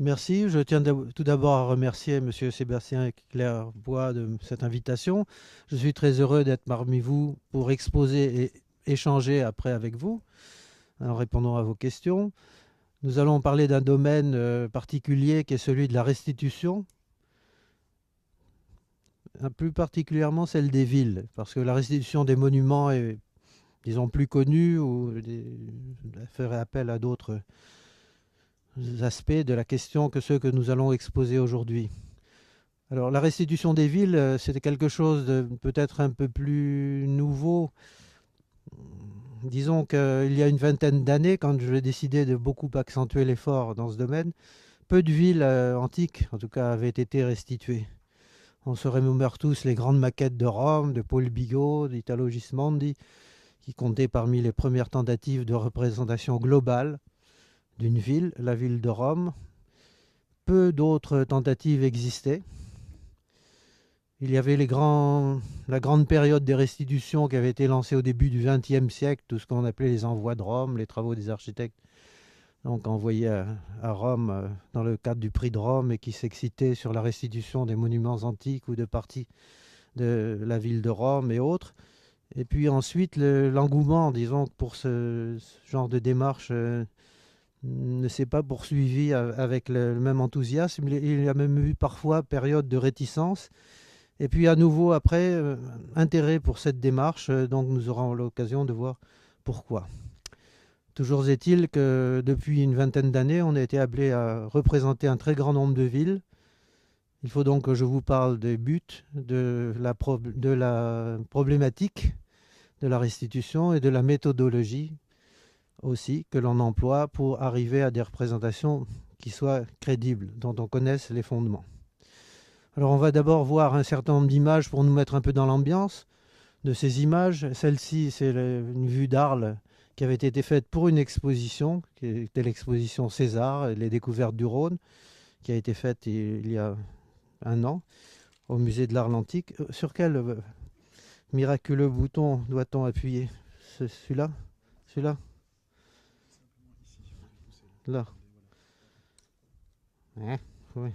Merci. Je tiens tout d'abord à remercier Monsieur Sébastien Clairbois de cette invitation. Je suis très heureux d'être parmi vous pour exposer et échanger après avec vous en répondant à vos questions. Nous allons parler d'un domaine particulier qui est celui de la restitution, plus particulièrement celle des villes, parce que la restitution des monuments est, disons, plus connue ou ferait appel à d'autres aspects de la question que ceux que nous allons exposer aujourd'hui. Alors la restitution des villes, c'était quelque chose de peut-être un peu plus nouveau. Disons qu'il y a une vingtaine d'années, quand j'ai décidé de beaucoup accentuer l'effort dans ce domaine, peu de villes antiques, en tout cas, avaient été restituées. On se remémore tous les grandes maquettes de Rome, de Paul Bigot, d'Italo Gismondi, qui comptaient parmi les premières tentatives de représentation globale d'une ville, la ville de Rome. Peu d'autres tentatives existaient. Il y avait la grande période des restitutions qui avait été lancée au début du XXe siècle, tout ce qu'on appelait les envois de Rome, les travaux des architectes, donc envoyés à Rome dans le cadre du prix de Rome et qui s'excitaient sur la restitution des monuments antiques ou de parties de la ville de Rome et autres. Et puis ensuite, l'engouement, disons, pour ce genre de démarche ne s'est pas poursuivi avec le même enthousiasme. Il y a même eu parfois période de réticence. Et puis à nouveau, après, intérêt pour cette démarche, donc nous aurons l'occasion de voir pourquoi. Toujours est-il que depuis une vingtaine d'années, on a été appelé à représenter un très grand nombre de villes. Il faut donc que je vous parle des buts, de la problématique de la restitution et de la méthodologie aussi que l'on emploie pour arriver à des représentations qui soient crédibles, dont on connaisse les fondements. Alors on va d'abord voir un certain nombre d'images pour nous mettre un peu dans l'ambiance de ces images. Celle-ci, c'est une vue d'Arles qui avait été faite pour une exposition, qui était l'exposition César, les découvertes du Rhône, qui a été faite il y a un an au musée de l'Art antique. Sur quel miraculeux bouton doit-on appuyer? Celui-là? Celui-là? Là? Hein. Oui.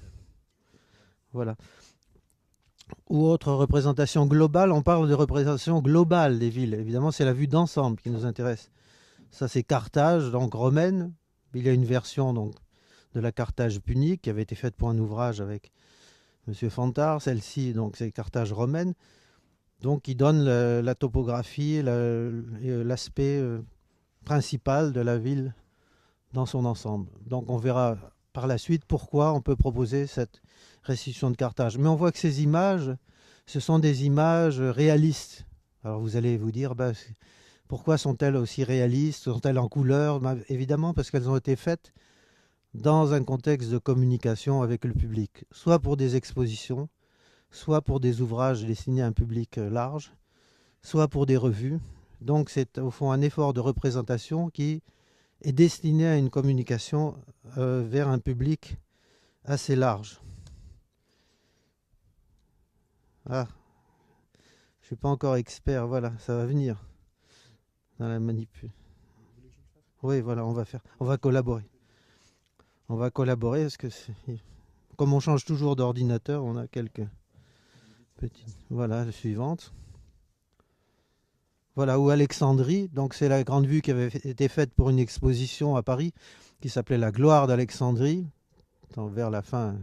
Voilà. Ou autre représentation globale, on parle de représentation globale des villes. Évidemment, c'est la vue d'ensemble qui nous intéresse. Ça, c'est Carthage, donc romaine. Il y a une version donc, de la Carthage punique qui avait été faite pour un ouvrage avec M. Fantard. Celle-ci, donc, c'est Carthage romaine. Donc, qui donne la topographie, l'aspect principal de la ville dans son ensemble. Donc, on verra par la suite pourquoi on peut proposer cette restitution de Carthage. Mais on voit que ces images, ce sont des images réalistes. Alors, vous allez vous dire, bah, pourquoi sont-elles aussi réalistes? Sont-elles en couleur? Ben, évidemment, parce qu'elles ont été faites dans un contexte de communication avec le public, soit pour des expositions, soit pour des ouvrages destinés à un public large, soit pour des revues. Donc c'est au fond un effort de représentation qui est destiné à une communication vers un public assez large. Ah, je ne suis pas encore expert, voilà, ça va venir dans la manip. Oui, voilà, on va collaborer. On va collaborer parce que comme on change toujours d'ordinateur, on a quelques petites. Voilà, la suivante. Voilà, ou Alexandrie. Donc c'est la grande vue qui avait été faite pour une exposition à Paris qui s'appelait La gloire d'Alexandrie, vers la fin,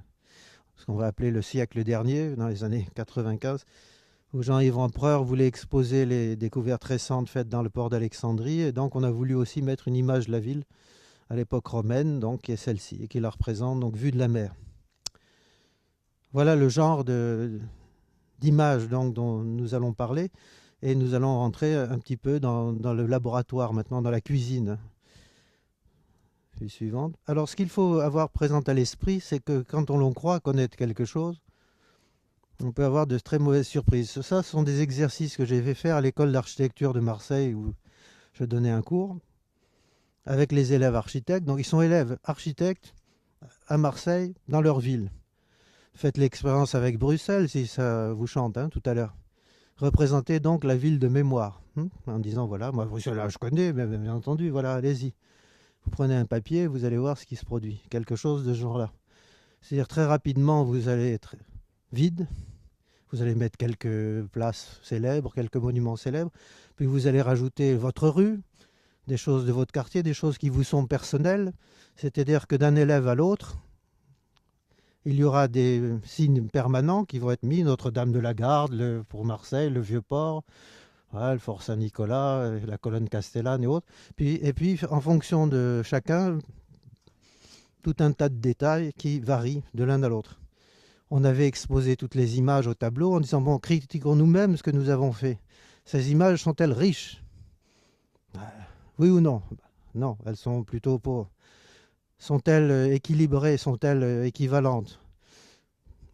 ce qu'on va appeler le siècle dernier, dans les années 95, où Jean-Yves Empereur voulait exposer les découvertes récentes faites dans le port d'Alexandrie. Et donc on a voulu aussi mettre une image de la ville à l'époque romaine, donc qui est celle-ci, et qui la représente, donc vue de la mer. Voilà le genre d'images dont nous allons parler. Et nous allons rentrer un petit peu dans le laboratoire maintenant, dans la cuisine. Puis suivante. Alors, ce qu'il faut avoir présent à l'esprit, c'est que quand on croit connaître quelque chose, on peut avoir de très mauvaises surprises. Ça, ce sont des exercices que j'ai fait faire à l'école d'architecture de Marseille où je donnais un cours avec les élèves architectes. Donc, ils sont élèves architectes à Marseille, dans leur ville. Faites l'expérience avec Bruxelles si ça vous chante tout à l'heure. Représenter donc la ville de mémoire, en disant voilà, moi Bruxelles, je connais, bien entendu, voilà, allez-y. Vous prenez un papier, vous allez voir ce qui se produit, quelque chose de ce genre-là. C'est-à-dire très rapidement, vous allez être vide, vous allez mettre quelques places célèbres, quelques monuments célèbres, puis vous allez rajouter votre rue, des choses de votre quartier, des choses qui vous sont personnelles, c'est-à-dire que d'un élève à l'autre, il y aura des signes permanents qui vont être mis, Notre-Dame de la Garde, pour Marseille, le Vieux-Port, voilà, le Fort Saint-Nicolas, la colonne Castellane et autres. Et puis, en fonction de chacun, tout un tas de détails qui varient de l'un à l'autre. On avait exposé toutes les images au tableau en disant, bon, critiquons nous-mêmes ce que nous avons fait. Ces images sont-elles riches? Oui ou non? Non, elles sont plutôt pauvres. Sont-elles équilibrées? Sont-elles équivalentes?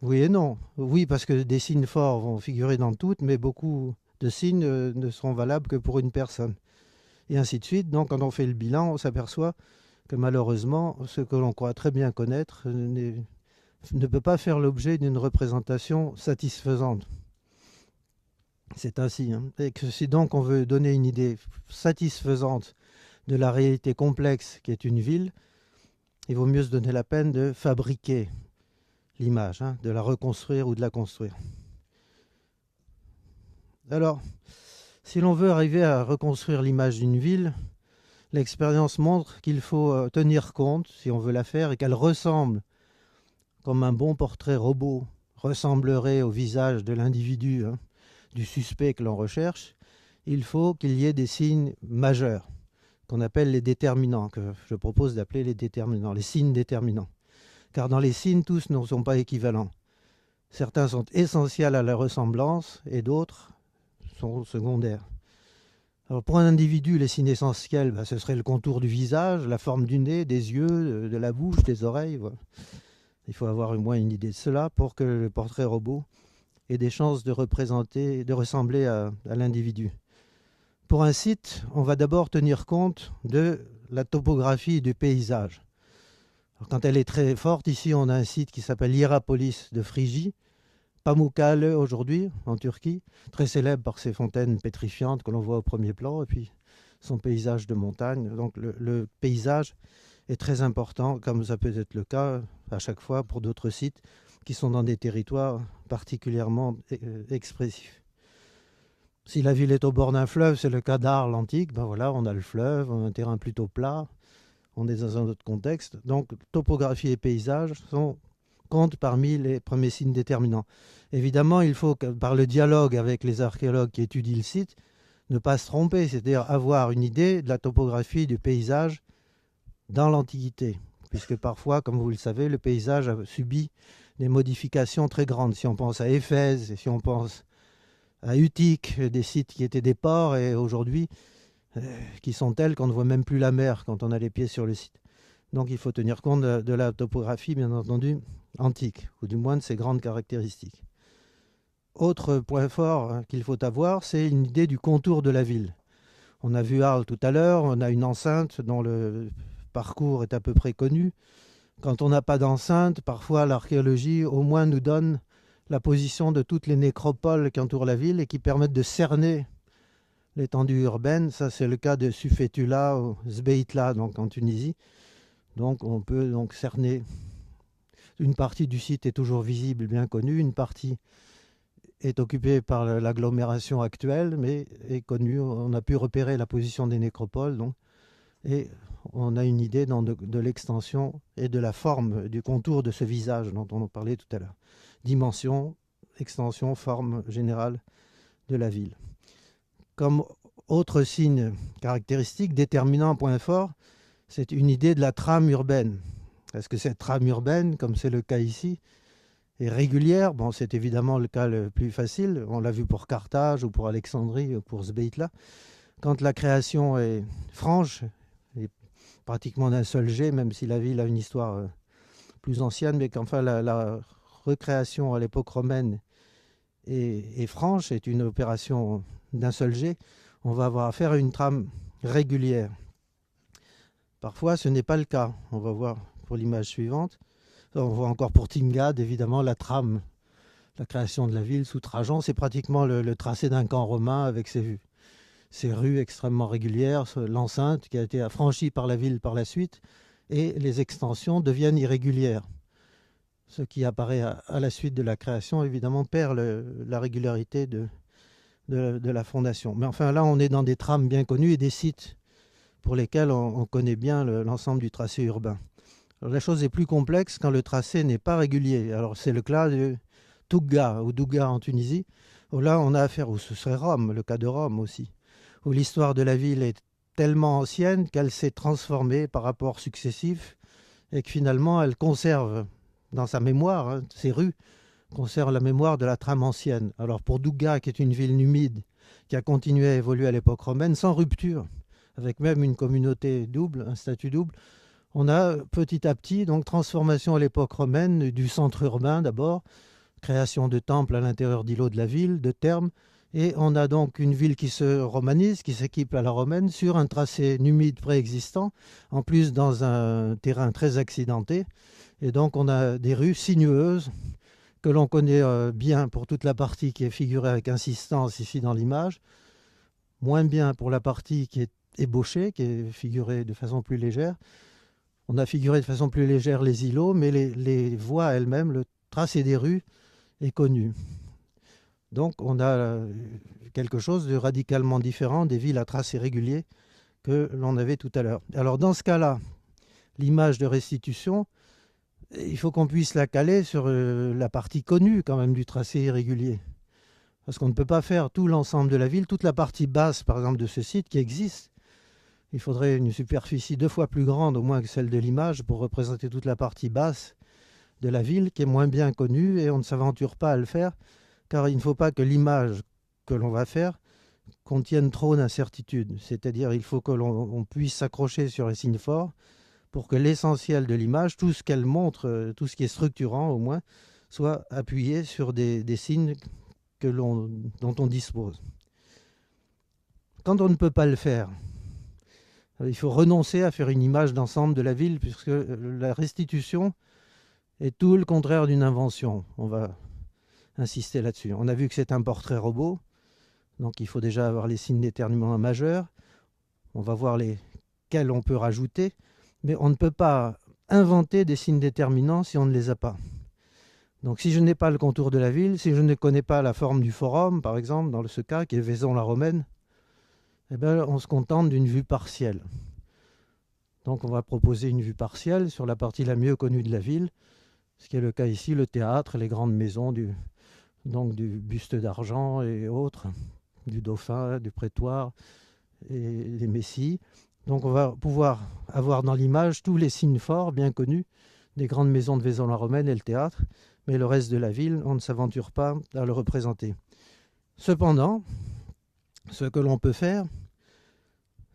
Oui et non. Oui, parce que des signes forts vont figurer dans toutes, mais beaucoup de signes ne seront valables que pour une personne. Et ainsi de suite. Donc, quand on fait le bilan, on s'aperçoit que malheureusement, ce que l'on croit très bien connaître ne peut pas faire l'objet d'une représentation satisfaisante. C'est ainsi. Hein. Et que si donc on veut donner une idée satisfaisante de la réalité complexe qui est une ville, il vaut mieux se donner la peine de fabriquer l'image, hein, de la reconstruire ou de la construire. Alors, si l'on veut arriver à reconstruire l'image d'une ville, l'expérience montre qu'il faut tenir compte, si on veut la faire, et qu'elle ressemble, comme un bon portrait robot ressemblerait au visage de l'individu, hein, du suspect que l'on recherche, il faut qu'il y ait des signes majeurs, qu'on appelle les déterminants, que je propose d'appeler les déterminants, les signes déterminants. Car dans les signes, tous ne sont pas équivalents. Certains sont essentiels à la ressemblance et d'autres sont secondaires. Alors pour un individu, les signes essentiels, ce serait le contour du visage, la forme du nez, des yeux, de la bouche, des oreilles. Voilà. Il faut avoir au moins une idée de cela pour que le portrait robot ait des chances de ressembler à l'individu. Pour un site, on va d'abord tenir compte de la topographie du paysage. Alors, quand elle est très forte, ici on a un site qui s'appelle Hierapolis de Phrygie, Pamukkale aujourd'hui en Turquie, très célèbre par ses fontaines pétrifiantes que l'on voit au premier plan, et puis son paysage de montagne. Donc le paysage est très important, comme ça peut être le cas à chaque fois pour d'autres sites qui sont dans des territoires particulièrement expressifs. Si la ville est au bord d'un fleuve, c'est le cas d'Arles l'antique, ben voilà, on a le fleuve, on a un terrain plutôt plat, on est dans un autre contexte. Donc topographie et paysage comptent parmi les premiers signes déterminants. Évidemment, il faut, par le dialogue avec les archéologues qui étudient le site, ne pas se tromper, c'est-à-dire avoir une idée de la topographie du paysage dans l'Antiquité, puisque parfois, comme vous le savez, le paysage a subi des modifications très grandes. Si on pense à Éphèse, si on pense à Utique, des sites qui étaient des ports et aujourd'hui qui sont tels qu'on ne voit même plus la mer quand on a les pieds sur le site. Donc il faut tenir compte de la topographie, bien entendu, antique, ou du moins de ses grandes caractéristiques. Autre point fort qu'il faut avoir, c'est une idée du contour de la ville. On a vu Arles tout à l'heure, on a une enceinte dont le parcours est à peu près connu. Quand on n'a pas d'enceinte, parfois l'archéologie au moins nous donne la position de toutes les nécropoles qui entourent la ville et qui permettent de cerner l'étendue urbaine. Ça, c'est le cas de Sufetula ou Zbeitla, donc en Tunisie. Donc on peut donc cerner. Une partie du site est toujours visible, bien connue. Une partie est occupée par l'agglomération actuelle, mais est connue. On a pu repérer la position des nécropoles. Donc, et on a une idée de l'extension et de la forme, du contour de ce visage dont on parlait tout à l'heure. Dimension, extension, forme générale de la ville. Comme autre signe caractéristique, déterminant, point fort, c'est une idée de la trame urbaine. Est-ce que cette trame urbaine, comme c'est le cas ici, est régulière? Bon, c'est évidemment le cas le plus facile. On l'a vu pour Carthage ou pour Alexandrie ou pour Sbeitla. Quand la création est franche, et pratiquement d'un seul jet, même si la ville a une histoire plus ancienne, mais qu'enfin la recréation à l'époque romaine est franche, est une opération d'un seul jet, on va avoir affaire à une trame régulière. Parfois, ce n'est pas le cas. On va voir pour l'image suivante. On voit encore pour Tingad, évidemment, la trame, la création de la ville sous Trajan. C'est pratiquement le tracé d'un camp romain avec ces rues extrêmement régulières, l'enceinte qui a été affranchie par la ville par la suite, et les extensions deviennent irrégulières. Ce qui apparaît à la suite de la création, évidemment, perd la régularité de la fondation. Mais enfin, là, on est dans des trames bien connues et des sites pour lesquels on connaît bien l'ensemble du tracé urbain. Alors, la chose est plus complexe quand le tracé n'est pas régulier. Alors, c'est le cas de Tougga ou Douga en Tunisie, où là, on a affaire, ou ce serait Rome, le cas de Rome aussi, où l'histoire de la ville est tellement ancienne qu'elle s'est transformée par rapports successifs et que finalement, elle conserve dans sa mémoire, hein, ces rues conservent la mémoire de la trame ancienne. Alors pour Douga, qui est une ville numide, qui a continué à évoluer à l'époque romaine sans rupture, avec même une communauté double, un statut double, on a petit à petit donc transformation à l'époque romaine du centre urbain d'abord, création de temples à l'intérieur d'îlots de la ville, de thermes, et on a donc une ville qui se romanise, qui s'équipe à la romaine sur un tracé numide préexistant, en plus dans un terrain très accidenté. Et donc on a des rues sinueuses que l'on connaît bien pour toute la partie qui est figurée avec insistance ici dans l'image, moins bien pour la partie qui est ébauchée, qui est figurée de façon plus légère. On a figuré de façon plus légère les îlots, mais les voies elles-mêmes, le tracé des rues est connu. Donc on a quelque chose de radicalement différent des villes à tracé régulier que l'on avait tout à l'heure. Alors dans ce cas-là, l'image de restitution, il faut qu'on puisse la caler sur la partie connue quand même du tracé irrégulier. Parce qu'on ne peut pas faire tout l'ensemble de la ville, toute la partie basse par exemple de ce site qui existe. Il faudrait une superficie 2 fois plus grande au moins que celle de l'image pour représenter toute la partie basse de la ville qui est moins bien connue et on ne s'aventure pas à le faire car il ne faut pas que l'image que l'on va faire contienne trop d'incertitudes. C'est-à-dire il faut que l'on puisse s'accrocher sur les signes forts pour que l'essentiel de l'image, tout ce qu'elle montre, tout ce qui est structurant au moins, soit appuyé sur des signes dont on dispose. Quand on ne peut pas le faire, il faut renoncer à faire une image d'ensemble de la ville, puisque la restitution est tout le contraire d'une invention. On va insister là-dessus. On a vu que c'est un portrait robot, donc il faut déjà avoir les signes déterminants majeurs. On va voir lesquels on peut rajouter, mais on ne peut pas inventer des signes déterminants si on ne les a pas. Donc si je n'ai pas le contour de la ville, si je ne connais pas la forme du forum, par exemple, dans ce cas, qui est Vaison-la-Romaine, eh bien, on se contente d'une vue partielle. Donc on va proposer une vue partielle sur la partie la mieux connue de la ville, ce qui est le cas ici, le théâtre, les grandes maisons du buste d'argent et autres, du dauphin, du prétoire et des messies. Donc on va pouvoir avoir dans l'image tous les signes forts bien connus des grandes maisons de Vaison-la-Romaine et le théâtre, mais le reste de la ville, on ne s'aventure pas à le représenter. Cependant, ce que l'on peut faire,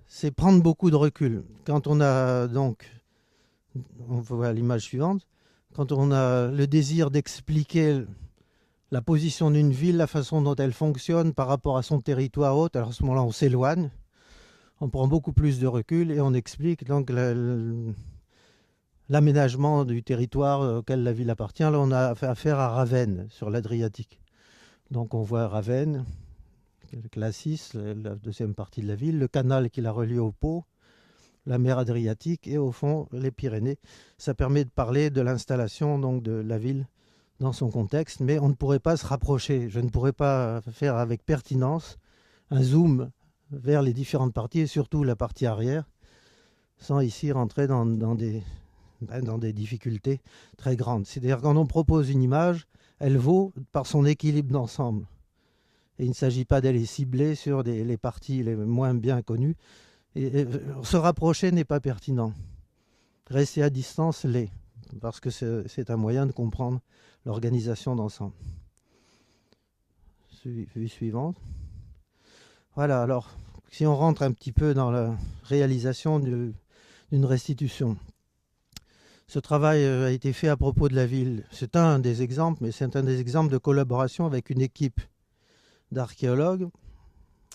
c'est prendre beaucoup de recul. Quand on a donc, on voit l'image suivante, quand on a le désir d'expliquer la position d'une ville, la façon dont elle fonctionne par rapport à son territoire haute, alors à ce moment-là, on s'éloigne, on prend beaucoup plus de recul et on explique donc l'aménagement du territoire auquel la ville appartient. Là, on a affaire à Ravenne, sur l'Adriatique. Donc on voit Ravenne, le Classis, la deuxième partie de la ville, le canal qui la relie au Pô, la mer Adriatique et au fond les Pyrénées. Ça permet de parler de l'installation donc de la ville dans son contexte, mais on ne pourrait pas se rapprocher. Je ne pourrais pas faire avec pertinence un zoom vers les différentes parties et surtout la partie arrière, sans ici rentrer dans des difficultés très grandes. C'est-à-dire quand on propose une image, elle vaut par son équilibre d'ensemble. Et il ne s'agit pas d'aller cibler sur les parties les moins bien connues. Et se rapprocher n'est pas pertinent. Rester à distance l'est, parce que c'est un moyen de comprendre l'organisation d'ensemble. Vue suivante. Voilà, alors, si on rentre un petit peu dans la réalisation d'une restitution. Ce travail a été fait à propos de la ville. C'est un des exemples, mais c'est un des exemples de collaboration avec une équipe d'archéologues.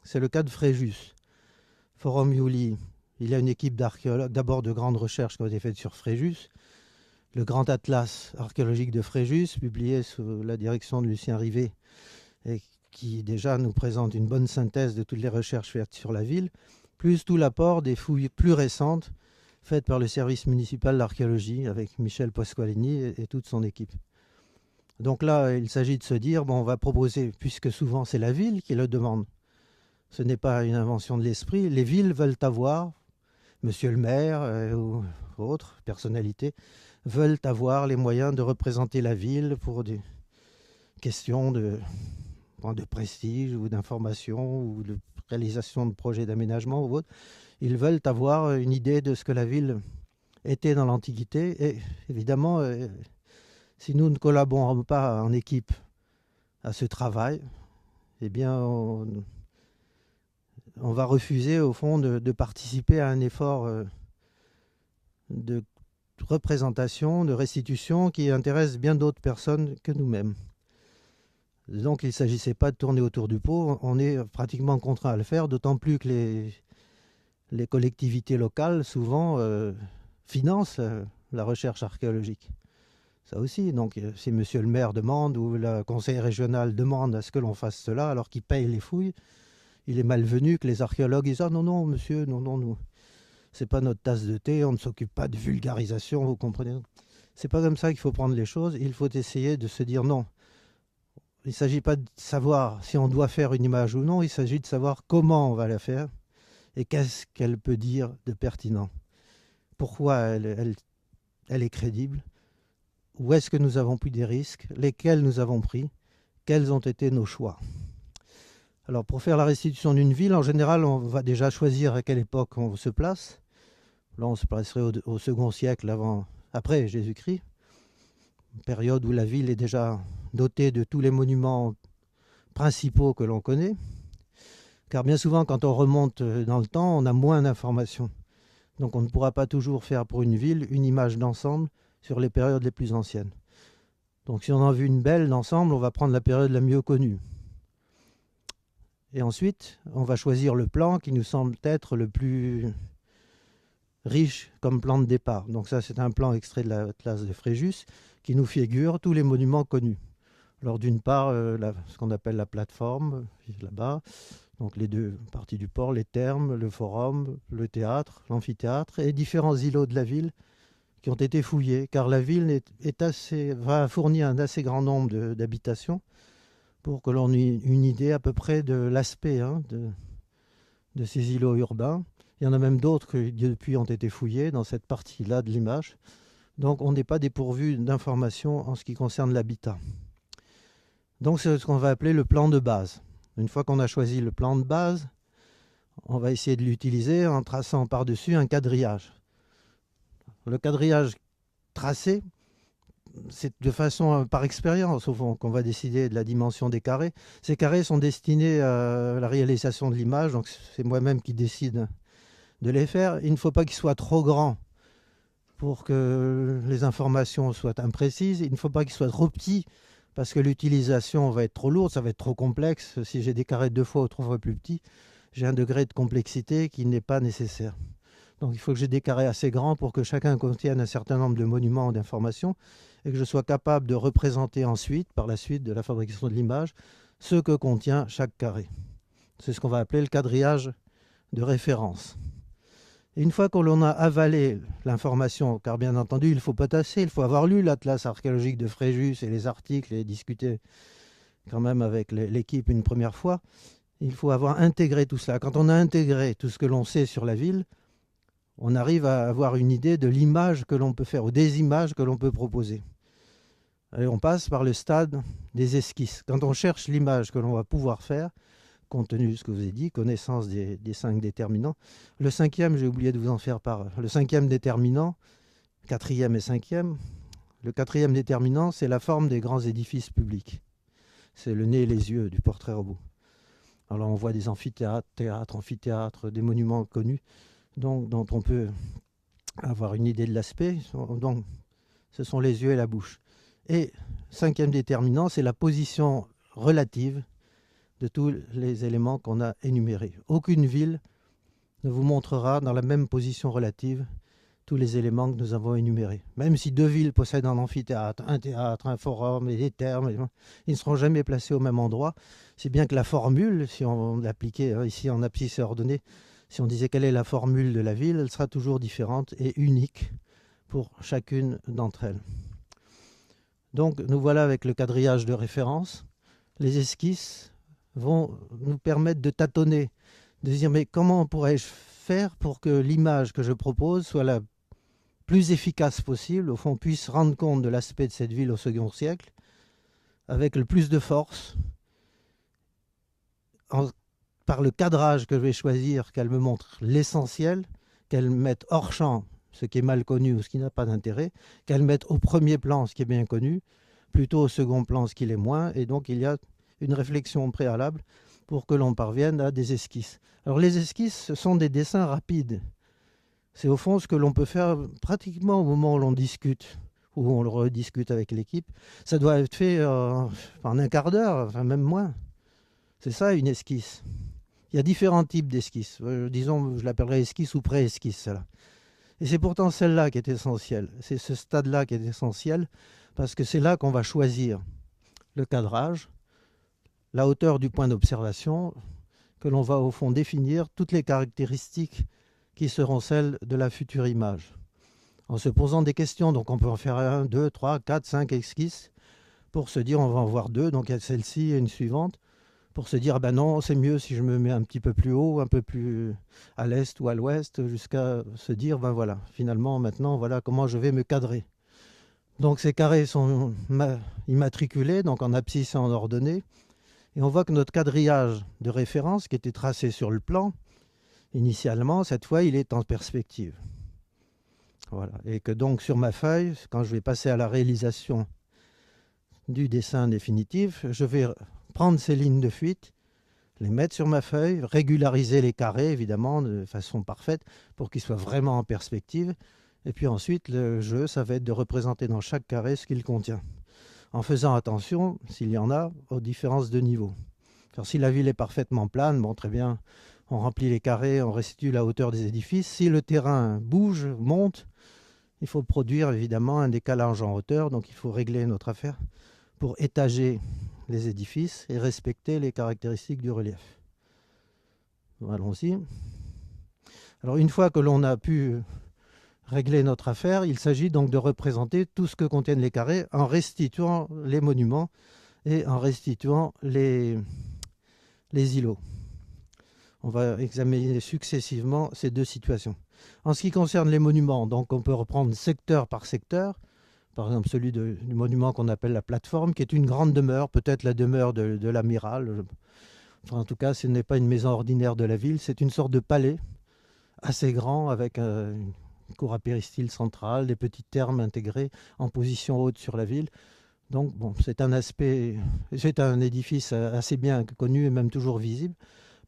C'est le cas de Fréjus. Forum Iuli, il y a une équipe d'archéologues, d'abord de grandes recherches qui ont été faites sur Fréjus. Le grand atlas archéologique de Fréjus, publié sous la direction de Lucien Rivet, et qui déjà nous présente une bonne synthèse de toutes les recherches faites sur la ville, plus tout l'apport des fouilles plus récentes faites par le service municipal d'archéologie avec Michel Pasqualini et toute son équipe. Donc là, il s'agit de se dire, bon, on va proposer, puisque souvent c'est la ville qui le demande, ce n'est pas une invention de l'esprit, les villes veulent avoir, monsieur le maire ou autres personnalités, veulent avoir les moyens de représenter la ville pour des questions de prestige ou d'information ou de réalisation de projets d'aménagement ou autre. Ils veulent avoir une idée de ce que la ville était dans l'Antiquité. Et évidemment, si nous ne collaborons pas en équipe à ce travail, eh bien, on va refuser au fond de participer à un effort de représentation, de restitution qui intéresse bien d'autres personnes que nous-mêmes. Donc il ne s'agissait pas de tourner autour du pot, on est pratiquement contraint à le faire, d'autant plus que les collectivités locales souvent financent la recherche archéologique. Ça aussi, donc si monsieur le maire demande ou le conseil régional demande à ce que l'on fasse cela alors qu'il paye les fouilles, il est malvenu que les archéologues disent « Ah non, non, monsieur, non, non, nous, c'est pas notre tasse de thé, on ne s'occupe pas de vulgarisation, vous comprenez ?» C'est pas comme ça qu'il faut prendre les choses, il faut essayer de se dire non. Il ne s'agit pas de savoir si on doit faire une image ou non, il s'agit de savoir comment on va la faire et qu'est-ce qu'elle peut dire de pertinent. Pourquoi elle est crédible, où est-ce que nous avons pris des risques, lesquels nous avons pris, quels ont été nos choix. Alors pour faire la restitution d'une ville, en général, on va déjà choisir à quelle époque on se place. Là, on se placerait au second siècle après Jésus-Christ, période où la ville est déjà dotée de tous les monuments principaux que l'on connaît. Car bien souvent, quand on remonte dans le temps, on a moins d'informations. Donc on ne pourra pas toujours faire pour une ville une image d'ensemble sur les périodes les plus anciennes. Donc si on en a vu une belle d'ensemble, on va prendre la période la mieux connue. Et ensuite, on va choisir le plan qui nous semble être le plus riche comme plan de départ. Donc ça, c'est un plan extrait de l'Atlas de Fréjus qui nous figure tous les monuments connus. Alors d'une part, ce qu'on appelle la plateforme, là-bas, donc les deux parties du port, les thermes, le forum, le théâtre, l'amphithéâtre et différents îlots de la ville qui ont été fouillés, car la ville va fournir un assez grand nombre d'habitations pour que l'on ait une idée à peu près de l'aspect de ces îlots urbains. Il y en a même d'autres qui depuis ont été fouillés dans cette partie-là de l'image. Donc on n'est pas dépourvu d'informations en ce qui concerne l'habitat. Donc c'est ce qu'on va appeler le plan de base. Une fois qu'on a choisi le plan de base, on va essayer de l'utiliser en traçant par-dessus un quadrillage. Le quadrillage tracé, c'est de façon par expérience au fond qu'on va décider de la dimension des carrés. Ces carrés sont destinés à la réalisation de l'image, donc c'est moi-même qui décide de les faire. Il ne faut pas qu'ils soient trop grands pour que les informations soient imprécises. Il ne faut pas qu'ils soient trop petits parce que l'utilisation va être trop lourde, ça va être trop complexe. Si j'ai des carrés 2 fois ou 3 fois plus petits, j'ai un degré de complexité qui n'est pas nécessaire. Donc il faut que j'ai des carrés assez grands pour que chacun contienne un certain nombre de monuments ou d'informations et que je sois capable de représenter ensuite, par la suite de la fabrication de l'image, ce que contient chaque carré. C'est ce qu'on va appeler le quadrillage de référence. Et une fois que l'on a avalé l'information, car bien entendu, il faut potasser, il faut avoir lu l'Atlas archéologique de Fréjus et les articles et discuter quand même avec l'équipe une première fois, il faut avoir intégré tout cela. Quand on a intégré tout ce que l'on sait sur la ville, on arrive à avoir une idée de l'image que l'on peut faire ou des images que l'on peut proposer. Et on passe par le stade des esquisses. Quand on cherche l'image que l'on va pouvoir faire, compte tenu de ce que vous avez dit, connaissance des 5 déterminants. Le 5e, j'ai oublié de vous en faire part. Le 5e déterminant, 4e et 5e. Le 4e déterminant, c'est la forme des grands édifices publics. C'est le nez et les yeux du portrait robot. Alors on voit des amphithéâtres, des monuments connus dont on peut avoir une idée de l'aspect. Donc ce sont les yeux et la bouche. Et 5e déterminant, c'est la position relative de tous les éléments qu'on a énumérés. Aucune ville ne vous montrera dans la même position relative tous les éléments que nous avons énumérés. Même si 2 villes possèdent un amphithéâtre, un théâtre, un forum et des thermes, ils ne seront jamais placés au même endroit. C'est bien que la formule, si on l'appliquait ici en abscisse ordonnée, si on disait quelle est la formule de la ville, elle sera toujours différente et unique pour chacune d'entre elles. Donc nous voilà avec le quadrillage de référence. Les esquisses vont nous permettre de tâtonner, de dire mais comment pourrais-je faire pour que l'image que je propose soit la plus efficace possible, au fond puisse rendre compte de l'aspect de cette ville au second siècle, avec le plus de force, par le cadrage que je vais choisir, qu'elle me montre l'essentiel, qu'elle mette hors champ ce qui est mal connu ou ce qui n'a pas d'intérêt, qu'elle mette au premier plan ce qui est bien connu, plutôt au second plan ce qui l'est moins, et donc il y a une réflexion préalable pour que l'on parvienne à des esquisses. Alors les esquisses, ce sont des dessins rapides. C'est au fond ce que l'on peut faire pratiquement au moment où l'on discute, ou on le rediscute avec l'équipe. Ça doit être fait en un quart d'heure, enfin même moins. C'est ça une esquisse. Il y a différents types d'esquisses. Disons, je l'appellerais esquisse ou pré-esquisse, celle-là. Et c'est pourtant celle-là qui est essentielle. C'est ce stade-là qui est essentiel, parce que c'est là qu'on va choisir le cadrage, la hauteur du point d'observation, que l'on va au fond définir toutes les caractéristiques qui seront celles de la future image. En se posant des questions, donc on peut en faire 1, 2, 3, 4, 5 esquisses, pour se dire on va en voir 2, donc il y a celle-ci et une suivante, pour se dire, ah ben non, c'est mieux si je me mets un petit peu plus haut, un peu plus à l'est ou à l'ouest, jusqu'à se dire, ben voilà, finalement, maintenant, voilà comment je vais me cadrer. Donc ces carrés sont immatriculés, donc en abscisse et en ordonnée, et on voit que notre quadrillage de référence, qui était tracé sur le plan, initialement, cette fois, il est en perspective. Voilà. Et que donc sur ma feuille, quand je vais passer à la réalisation du dessin définitif, je vais prendre ces lignes de fuite, les mettre sur ma feuille, régulariser les carrés évidemment de façon parfaite pour qu'ils soient vraiment en perspective. Et puis ensuite, le jeu, ça va être de représenter dans chaque carré ce qu'il contient, en faisant attention, s'il y en a, aux différences de niveau. Car si la ville est parfaitement plane, bon, très bien, on remplit les carrés, on restitue la hauteur des édifices. Si le terrain bouge, monte, il faut produire évidemment un décalage en hauteur, donc il faut régler notre affaire pour étager les édifices et respecter les caractéristiques du relief. Allons-y. Alors une fois que l'on a pu régler notre affaire, il s'agit donc de représenter tout ce que contiennent les carrés en restituant les monuments et en restituant les îlots. On va examiner successivement ces deux situations. En ce qui concerne les monuments, donc on peut reprendre secteur par secteur. Par exemple, celui du monument qu'on appelle la plateforme, qui est une grande demeure, peut-être la demeure de l'amiral. Enfin, en tout cas, ce n'est pas une maison ordinaire de la ville, c'est une sorte de palais assez grand avec une cour à péristyle centrale, des petites thermes intégrées en position haute sur la ville. Donc, bon, c'est un édifice assez bien connu et même toujours visible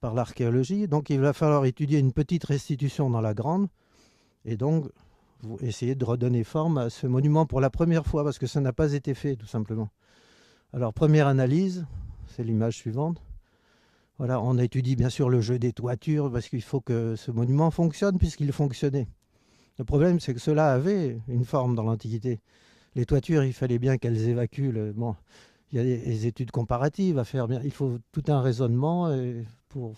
par l'archéologie. Donc, il va falloir étudier une petite restitution dans la grande et donc vous essayez de redonner forme à ce monument pour la première fois, parce que ça n'a pas été fait, tout simplement. Alors, première analyse, c'est l'image suivante. Voilà, on étudie bien sûr le jeu des toitures, parce qu'il faut que ce monument fonctionne, puisqu'il fonctionnait. Le problème, c'est que cela avait une forme dans l'Antiquité. Les toitures, il fallait bien qu'elles évacuent Bon, il y a des études comparatives à faire. Il faut tout un raisonnement pour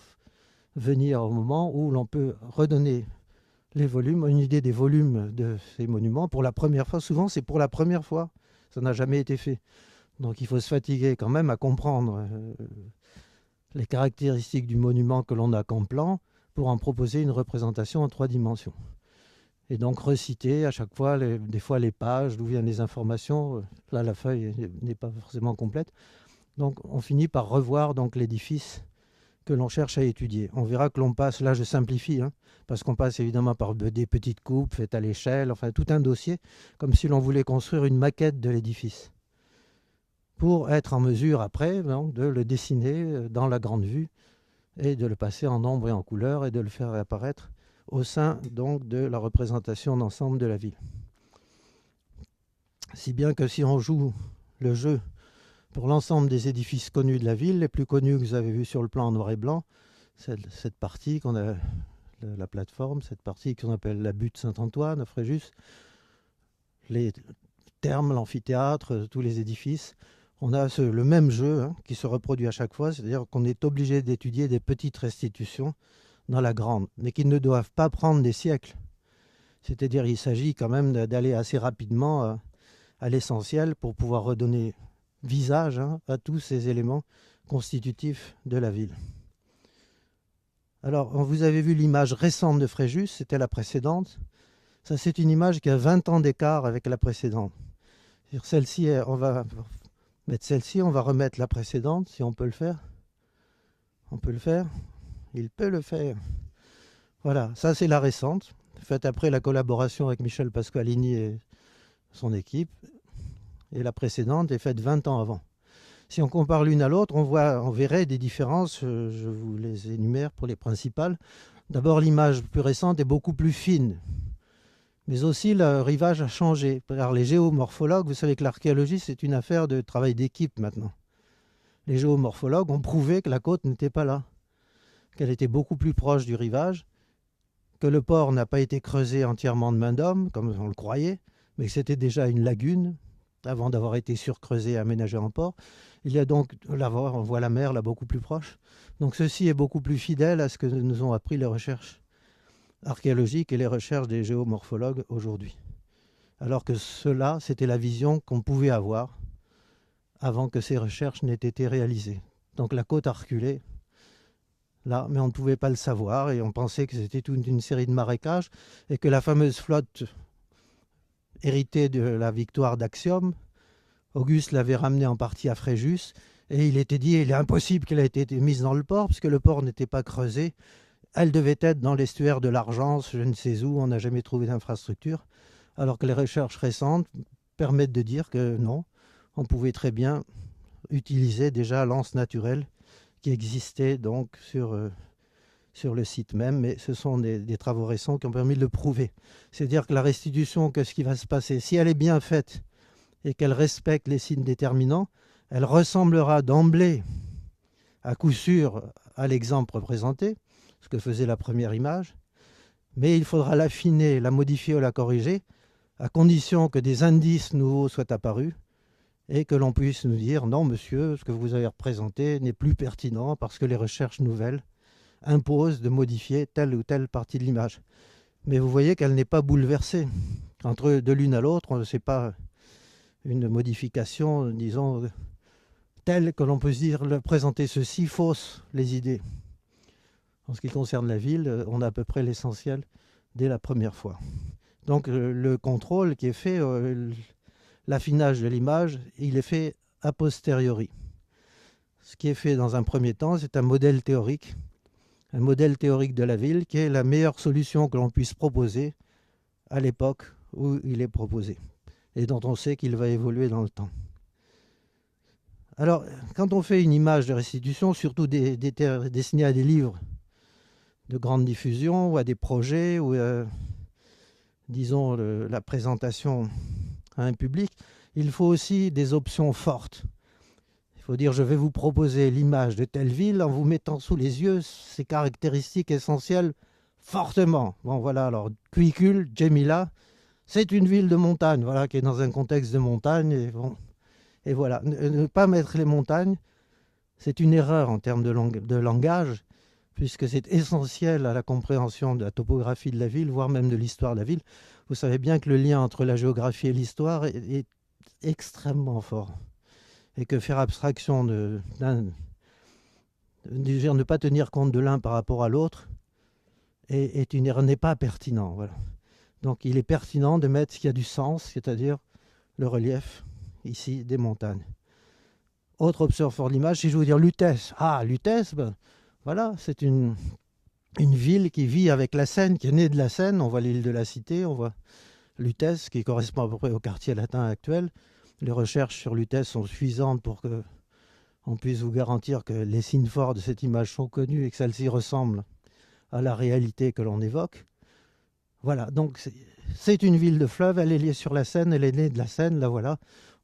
venir au moment où l'on peut redonner les volumes, une idée des volumes de ces monuments. Pour la première fois, souvent c'est pour la première fois, ça n'a jamais été fait. Donc il faut se fatiguer quand même à comprendre les caractéristiques du monument que l'on a comme plan pour en proposer une représentation en 3 dimensions. Et donc reciter à chaque fois, des fois les pages, d'où viennent les informations. Là, la feuille n'est pas forcément complète. Donc on finit par revoir donc l'édifice que l'on cherche à étudier. On verra que l'on passe, là je simplifie, parce qu'on passe évidemment par des petites coupes faites à l'échelle, enfin tout un dossier, comme si l'on voulait construire une maquette de l'édifice, pour être en mesure après de le dessiner dans la grande vue, et de le passer en ombre et en couleur, et de le faire apparaître au sein donc de la représentation d'ensemble de la ville. Si bien que si on joue le jeu pour l'ensemble des édifices connus de la ville, les plus connus que vous avez vus sur le plan en noir et blanc, cette partie qu'on a, la plateforme, cette partie qu'on appelle la butte Saint-Antoine, à Fréjus, les thermes, l'amphithéâtre, tous les édifices, on a le même jeu qui se reproduit à chaque fois, c'est-à-dire qu'on est obligé d'étudier des petites restitutions dans la grande, mais qui ne doivent pas prendre des siècles. C'est-à-dire qu'il s'agit quand même d'aller assez rapidement à l'essentiel pour pouvoir redonner visage à tous ces éléments constitutifs de la ville. Alors, vous avez vu l'image récente de Fréjus, c'était la précédente. Ça, c'est une image qui a 20 ans d'écart avec la précédente. Celle-ci, on va mettre celle-ci, on va remettre la précédente, si on peut le faire. On peut le faire. Il peut le faire. Voilà, ça c'est la récente, faite après la collaboration avec Michel Pasqualini et son équipe. Et la précédente est faite 20 ans avant. Si on compare l'une à l'autre, on verrait des différences. Je vous les énumère pour les principales. D'abord, l'image plus récente est beaucoup plus fine. Mais aussi, le rivage a changé. Car les géomorphologues, vous savez que l'archéologie, c'est une affaire de travail d'équipe maintenant. Les géomorphologues ont prouvé que la côte n'était pas là, qu'elle était beaucoup plus proche du rivage, que le port n'a pas été creusé entièrement de main d'homme, comme on le croyait, mais que c'était déjà une lagune, avant d'avoir été surcreusé et aménagé en port. Il y a donc, là, on voit la mer là beaucoup plus proche. Donc ceci est beaucoup plus fidèle à ce que nous ont appris les recherches archéologiques et les recherches des géomorphologues aujourd'hui. Alors que cela, c'était la vision qu'on pouvait avoir avant que ces recherches n'aient été réalisées. Donc la côte a reculé, là, mais on ne pouvait pas le savoir et on pensait que c'était toute une série de marécages et que la fameuse flotte héritée de la victoire d'Axiom, Auguste l'avait ramenée en partie à Fréjus et il était dit il est impossible qu'elle ait été mise dans le port puisque le port n'était pas creusé. Elle devait être dans l'estuaire de l'Argence, je ne sais où, on n'a jamais trouvé d'infrastructure, alors que les recherches récentes permettent de dire que non, on pouvait très bien utiliser déjà l'anse naturelle qui existait donc sur le site même, mais ce sont des travaux récents qui ont permis de le prouver. C'est-à-dire que la restitution, que ce qui va se passer, si elle est bien faite et qu'elle respecte les signes déterminants, elle ressemblera d'emblée, à coup sûr, à l'exemple représenté, ce que faisait la première image, mais il faudra l'affiner, la modifier ou la corriger, à condition que des indices nouveaux soient apparus et que l'on puisse nous dire « Non, monsieur, ce que vous avez représenté n'est plus pertinent parce que les recherches nouvelles imposent de modifier telle ou telle partie de l'image. » Mais vous voyez qu'elle n'est pas bouleversée. Entre de l'une à l'autre, ce n'est pas une modification, disons, telle que l'on peut se dire « Présenter ceci fausse les idées ». En ce qui concerne la ville, on a à peu près l'essentiel dès la première fois. Donc le contrôle qui est fait, l'affinage de l'image, il est fait a posteriori. Ce qui est fait dans un premier temps, c'est un modèle théorique de la ville qui est la meilleure solution que l'on puisse proposer à l'époque où il est proposé et dont on sait qu'il va évoluer dans le temps. Alors, quand on fait une image de restitution, surtout destinée à des livres de grande diffusion ou à des projets ou disons la présentation à un public, il faut aussi des options fortes. Il faut dire je vais vous proposer l'image de telle ville en vous mettant sous les yeux ses caractéristiques essentielles fortement. Bon voilà, alors Cuicul, Djémila, c'est une ville de montagne, voilà, qui est dans un contexte de montagne et voilà. Ne pas mettre les montagnes, c'est une erreur en termes de langage, puisque c'est essentiel à la compréhension de la topographie de la ville, voire même de l'histoire de la ville. Vous savez bien que le lien entre la géographie et l'histoire est extrêmement fort. Et que faire abstraction ne pas tenir compte de l'un par rapport à l'autre est une erreur, n'est pas pertinent. Voilà. Donc il est pertinent de mettre ce qui a du sens, c'est-à-dire le relief, ici, des montagnes. Autre option fort de l'image, si je veux dire Lutèce. Ah, Lutèce, ben, voilà, c'est une ville qui vit avec la Seine, qui est née de la Seine. On voit l'île de la Cité, on voit Lutèce, qui correspond à peu près au quartier latin actuel. Les recherches sur Lutèce sont suffisantes pour qu'on puisse vous garantir que les signes forts de cette image sont connus et que celle-ci ressemble à la réalité que l'on évoque. Voilà, donc c'est une ville de fleuve, elle est liée sur la Seine, elle est née de la Seine, là voilà.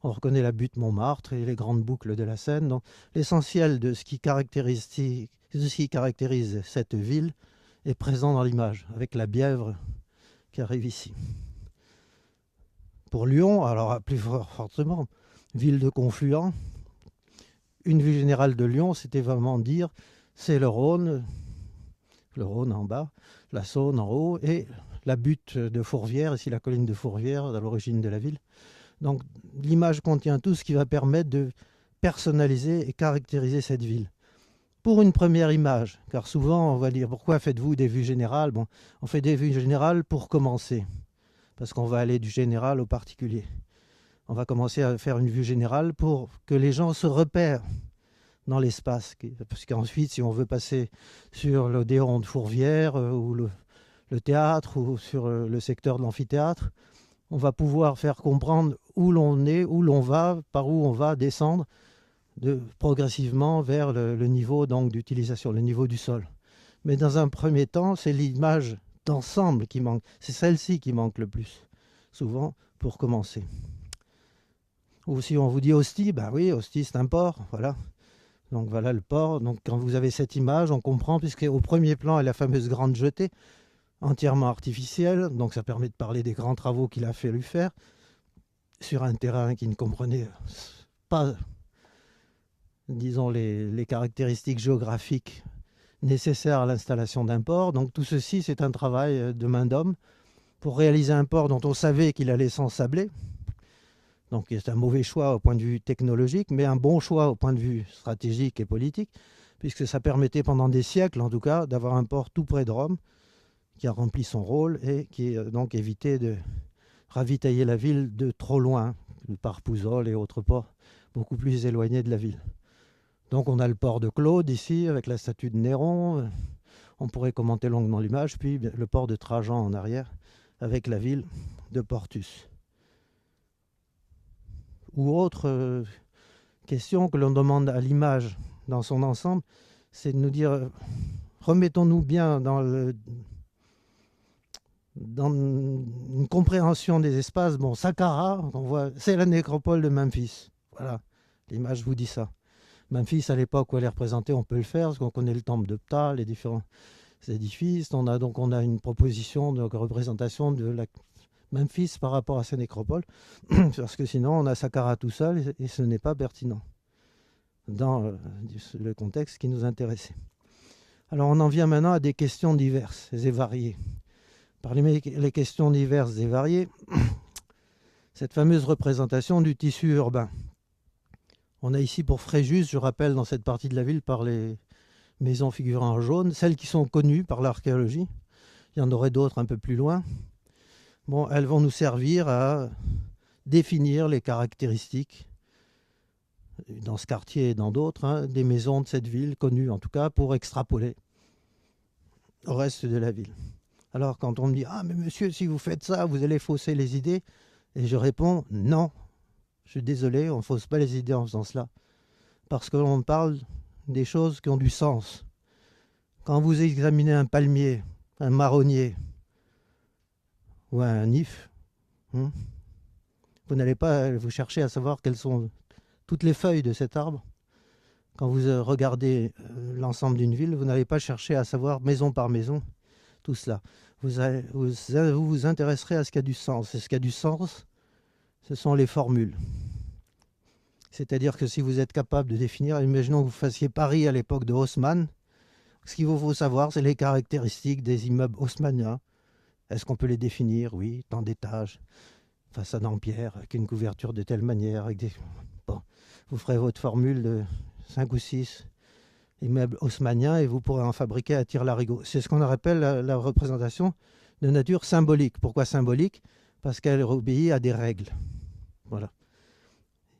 On reconnaît la butte Montmartre et les grandes boucles de la Seine. Donc l'essentiel de ce qui caractérise cette ville est présent dans l'image, avec la Bièvre qui arrive ici. Pour Lyon, alors plus fortement, ville de confluent, une vue générale de Lyon, c'était vraiment dire, c'est le Rhône en bas, la Saône en haut, et la butte de Fourvière, ici la colline de Fourvière, à l'origine de la ville. Donc l'image contient tout ce qui va permettre de personnaliser et caractériser cette ville. Pour une première image, car souvent on va dire pourquoi faites-vous des vues générales? Bon, on fait des vues générales pour commencer, parce qu'on va aller du général au particulier. On va commencer à faire une vue générale pour que les gens se repèrent dans l'espace. Parce qu'ensuite, si on veut passer sur l'Odéon de Fourvière ou le théâtre ou sur le secteur de l'amphithéâtre, on va pouvoir faire comprendre où l'on est, où l'on va, par où on va descendre progressivement vers le niveau d'utilisation, le niveau du sol. Mais dans un premier temps, c'est l'image d'ensemble qui manque. C'est celle-ci qui manque le plus, souvent, pour commencer. Ou si on vous dit Ostie, ben oui, Ostie c'est un port, voilà. Donc voilà le port. Donc quand vous avez cette image, on comprend, puisqu'au premier plan, il y a la fameuse grande jetée, entièrement artificielle. Donc ça permet de parler des grands travaux qu'il a fallu faire sur un terrain qui ne comprenait pas, disons, les caractéristiques géographiques nécessaires à l'installation d'un port. Donc tout ceci, c'est un travail de main d'homme pour réaliser un port dont on savait qu'il allait s'ensabler. Donc c'est un mauvais choix au point de vue technologique, mais un bon choix au point de vue stratégique et politique, puisque ça permettait pendant des siècles, en tout cas, d'avoir un port tout près de Rome, qui a rempli son rôle et qui donc évitait de ravitailler la ville de trop loin, par Pouzol et autres ports beaucoup plus éloignés de la ville. Donc on a le port de Claude ici, avec la statue de Néron. On pourrait commenter longuement l'image, puis le port de Trajan en arrière, avec la ville de Portus. Ou autre question que l'on demande à l'image dans son ensemble, c'est de nous dire, remettons-nous bien dans une compréhension des espaces. Bon, Saqqara, on voit, c'est la nécropole de Memphis. Voilà, l'image vous dit ça. Memphis, à l'époque où elle est représentée, on peut le faire, parce qu'on connaît le temple de Ptah, les différents édifices. On a une proposition de représentation de la Memphis par rapport à sa nécropole, parce que sinon on a Saqqara tout seul et ce n'est pas pertinent dans le contexte qui nous intéressait. Alors on en vient maintenant à des questions diverses et variées. Parmi les questions diverses et variées, cette fameuse représentation du tissu urbain. On a ici pour Fréjus, je rappelle, dans cette partie de la ville, par les maisons figurant en jaune, celles qui sont connues par l'archéologie. Il y en aurait d'autres un peu plus loin. Bon, elles vont nous servir à définir les caractéristiques, dans ce quartier et dans d'autres, des maisons de cette ville, connues en tout cas, pour extrapoler au reste de la ville. Alors quand on me dit « Ah mais monsieur, si vous faites ça, vous allez fausser les idées », et je réponds « Non, je suis désolé, on ne fausse pas les idées en faisant cela. » Parce qu'on parle des choses qui ont du sens. Quand vous examinez un palmier, un marronnier ou un if, vous n'allez pas vous chercher à savoir quelles sont toutes les feuilles de cet arbre. Quand vous regardez l'ensemble d'une ville, vous n'allez pas chercher à savoir maison par maison tout cela. Vous vous intéresserez à ce qui a du sens. Et ce qui a du sens, ce sont les formules. C'est-à-dire que si vous êtes capable de définir, imaginons que vous fassiez Paris à l'époque de Haussmann, ce qu'il vous faut savoir, c'est les caractéristiques des immeubles haussmanniens. Est-ce qu'on peut les définir? Oui, tant d'étages, façade en pierre, avec une couverture de telle manière. Bon, vous ferez votre formule de 5 ou 6 immeubles haussmanniens et vous pourrez en fabriquer à tire-larigot. C'est ce qu'on appelle la représentation de nature symbolique. Pourquoi symbolique? Parce qu'elle obéit à des règles. Voilà.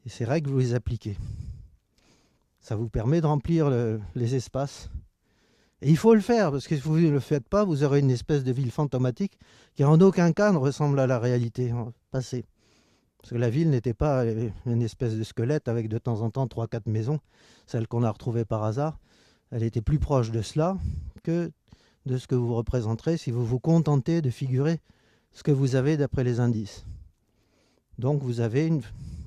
Et ces règles, vous les appliquez. Ça vous permet de remplir les espaces. Et il faut le faire, parce que si vous ne le faites pas, vous aurez une espèce de ville fantomatique qui en aucun cas ne ressemble à la réalité passée. Parce que la ville n'était pas une espèce de squelette avec de temps en temps 3-4 maisons, celle qu'on a retrouvée par hasard. Elle était plus proche de cela que de ce que vous représenterez si vous vous contentez de figurer ce que vous avez d'après les indices. Donc vous avez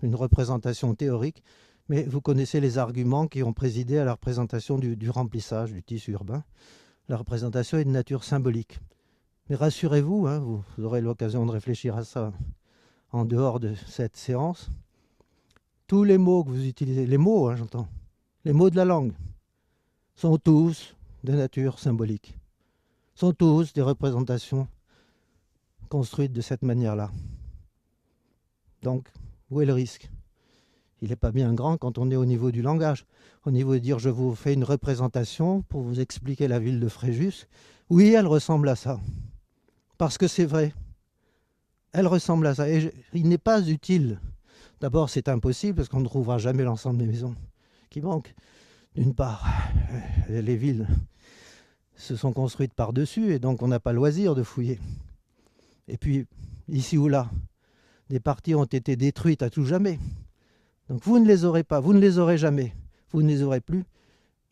une représentation théorique, mais vous connaissez les arguments qui ont présidé à la représentation du remplissage du tissu urbain. La représentation est de nature symbolique. Mais rassurez-vous, vous aurez l'occasion de réfléchir à ça en dehors de cette séance. Tous les mots que vous utilisez, les mots, j'entends, les mots de la langue, sont tous de nature symbolique, sont tous des représentations construites de cette manière-là. Donc, Où est le risque? Il n'est pas bien grand quand on est au niveau du langage. Au niveau de dire je vous fais une représentation pour vous expliquer la ville de Fréjus. Oui, elle ressemble à ça. Parce que c'est vrai. Elle ressemble à ça. Et il n'est pas utile. D'abord, c'est impossible parce qu'on ne trouvera jamais l'ensemble des maisons qui manquent. D'une part, les villes se sont construites par-dessus et donc on n'a pas le loisir de fouiller. Et puis, ici ou là, des parties ont été détruites à tout jamais. Donc vous ne les aurez pas, vous ne les aurez jamais, vous ne les aurez plus,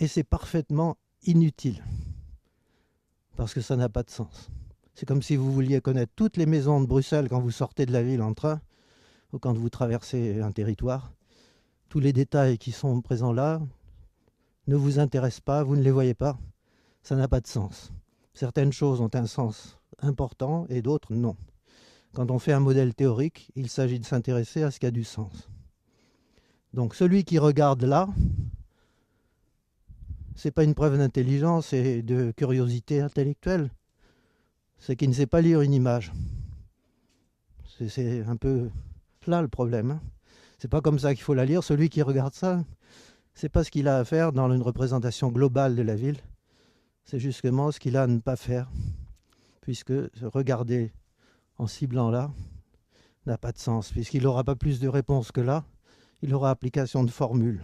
et c'est parfaitement inutile, parce que ça n'a pas de sens. C'est comme si vous vouliez connaître toutes les maisons de Bruxelles quand vous sortez de la ville en train, ou quand vous traversez un territoire. Tous les détails qui sont présents là ne vous intéressent pas, vous ne les voyez pas, ça n'a pas de sens. Certaines choses ont un sens important et d'autres non. Quand on fait un modèle théorique, il s'agit de s'intéresser à ce qui a du sens. Donc celui qui regarde là, c'est pas une preuve d'intelligence et de curiosité intellectuelle, c'est qu'il ne sait pas lire une image. C'est un peu là le problème. Hein. C'est pas comme ça qu'il faut la lire. Celui qui regarde ça, c'est pas ce qu'il a à faire dans une représentation globale de la ville. C'est justement ce qu'il a à ne pas faire, puisque regarder en ciblant là n'a pas de sens, puisqu'il n'aura pas plus de réponses que là. Il aura application de formules.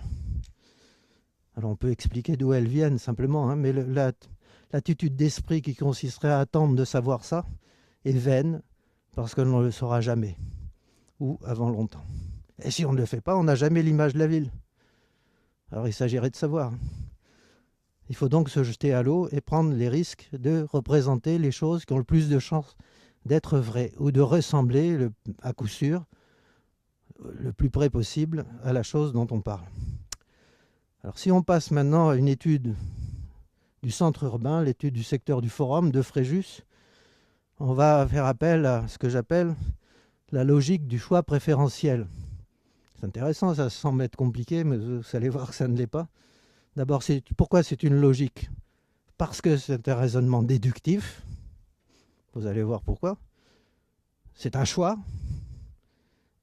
Alors on peut expliquer d'où elles viennent simplement, hein, mais l'attitude d'esprit qui consisterait à attendre de savoir ça est vaine parce que l'on ne le saura jamais, ou avant longtemps. Et si on ne le fait pas, on n'a jamais l'image de la ville. Alors il s'agirait de savoir. Il faut donc se jeter à l'eau et prendre les risques de représenter les choses qui ont le plus de chances d'être vraies, ou de ressembler, à coup sûr, le plus près possible à la chose dont on parle. Alors si on passe maintenant à une étude du centre urbain, l'étude du secteur du Forum de Fréjus, on va faire appel à ce que j'appelle la logique du choix préférentiel. C'est intéressant, ça semble être compliqué, mais vous allez voir que ça ne l'est pas. D'abord, pourquoi c'est une logique? Parce que c'est un raisonnement déductif. Vous allez voir pourquoi. C'est un choix.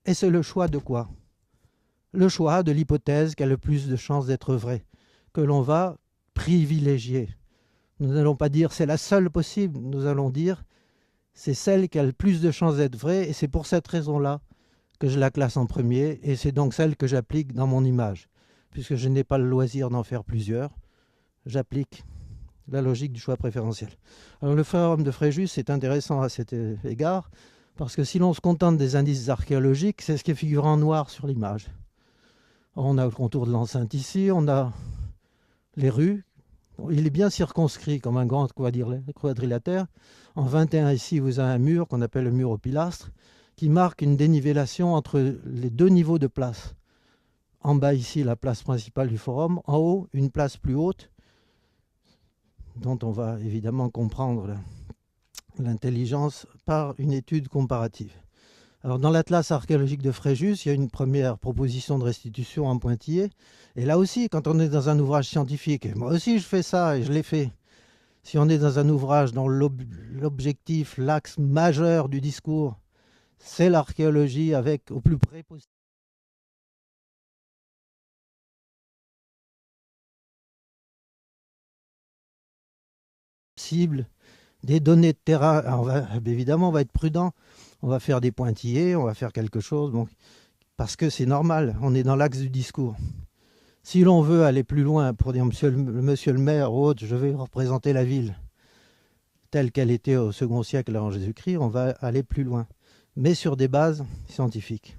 Et c'est le choix de quoi? Le choix de l'hypothèse qui a le plus de chances d'être vraie, que l'on va privilégier. Nous n'allons pas dire c'est la seule possible, nous allons dire c'est celle qui a le plus de chances d'être vraie, et c'est pour cette raison-là que je la classe en premier, et c'est donc celle que j'applique dans mon image. Puisque je n'ai pas le loisir d'en faire plusieurs, j'applique la logique du choix préférentiel. Alors le forum de Fréjus est intéressant à cet égard, parce que si l'on se contente des indices archéologiques, c'est ce qui est figuré en noir sur l'image. On a le contour de l'enceinte ici, on a les rues. Il est bien circonscrit comme un grand quadrilatère. En 21 ici, vous avez un mur qu'on appelle le mur aux pilastres, qui marque une dénivellation entre les deux niveaux de place. En bas ici, la place principale du forum. En haut, une place plus haute, dont on va évidemment comprendre l'intelligence par une étude comparative. Alors dans l'Atlas archéologique de Fréjus, il y a une première proposition de restitution en pointillé. Et là aussi, quand on est dans un ouvrage scientifique, et moi aussi je fais ça et je l'ai fait, si on est dans un ouvrage dont l'objectif, l'axe majeur du discours, c'est l'archéologie avec au plus près possible des données de terrain. Alors évidemment, on va être prudent, on va faire des pointillés, on va faire quelque chose, donc, parce que c'est normal, on est dans l'axe du discours. Si l'on veut aller plus loin pour dire monsieur le maire ou autre, je vais représenter la ville telle qu'elle était au second siècle avant Jésus-Christ, on va aller plus loin, mais sur des bases scientifiques.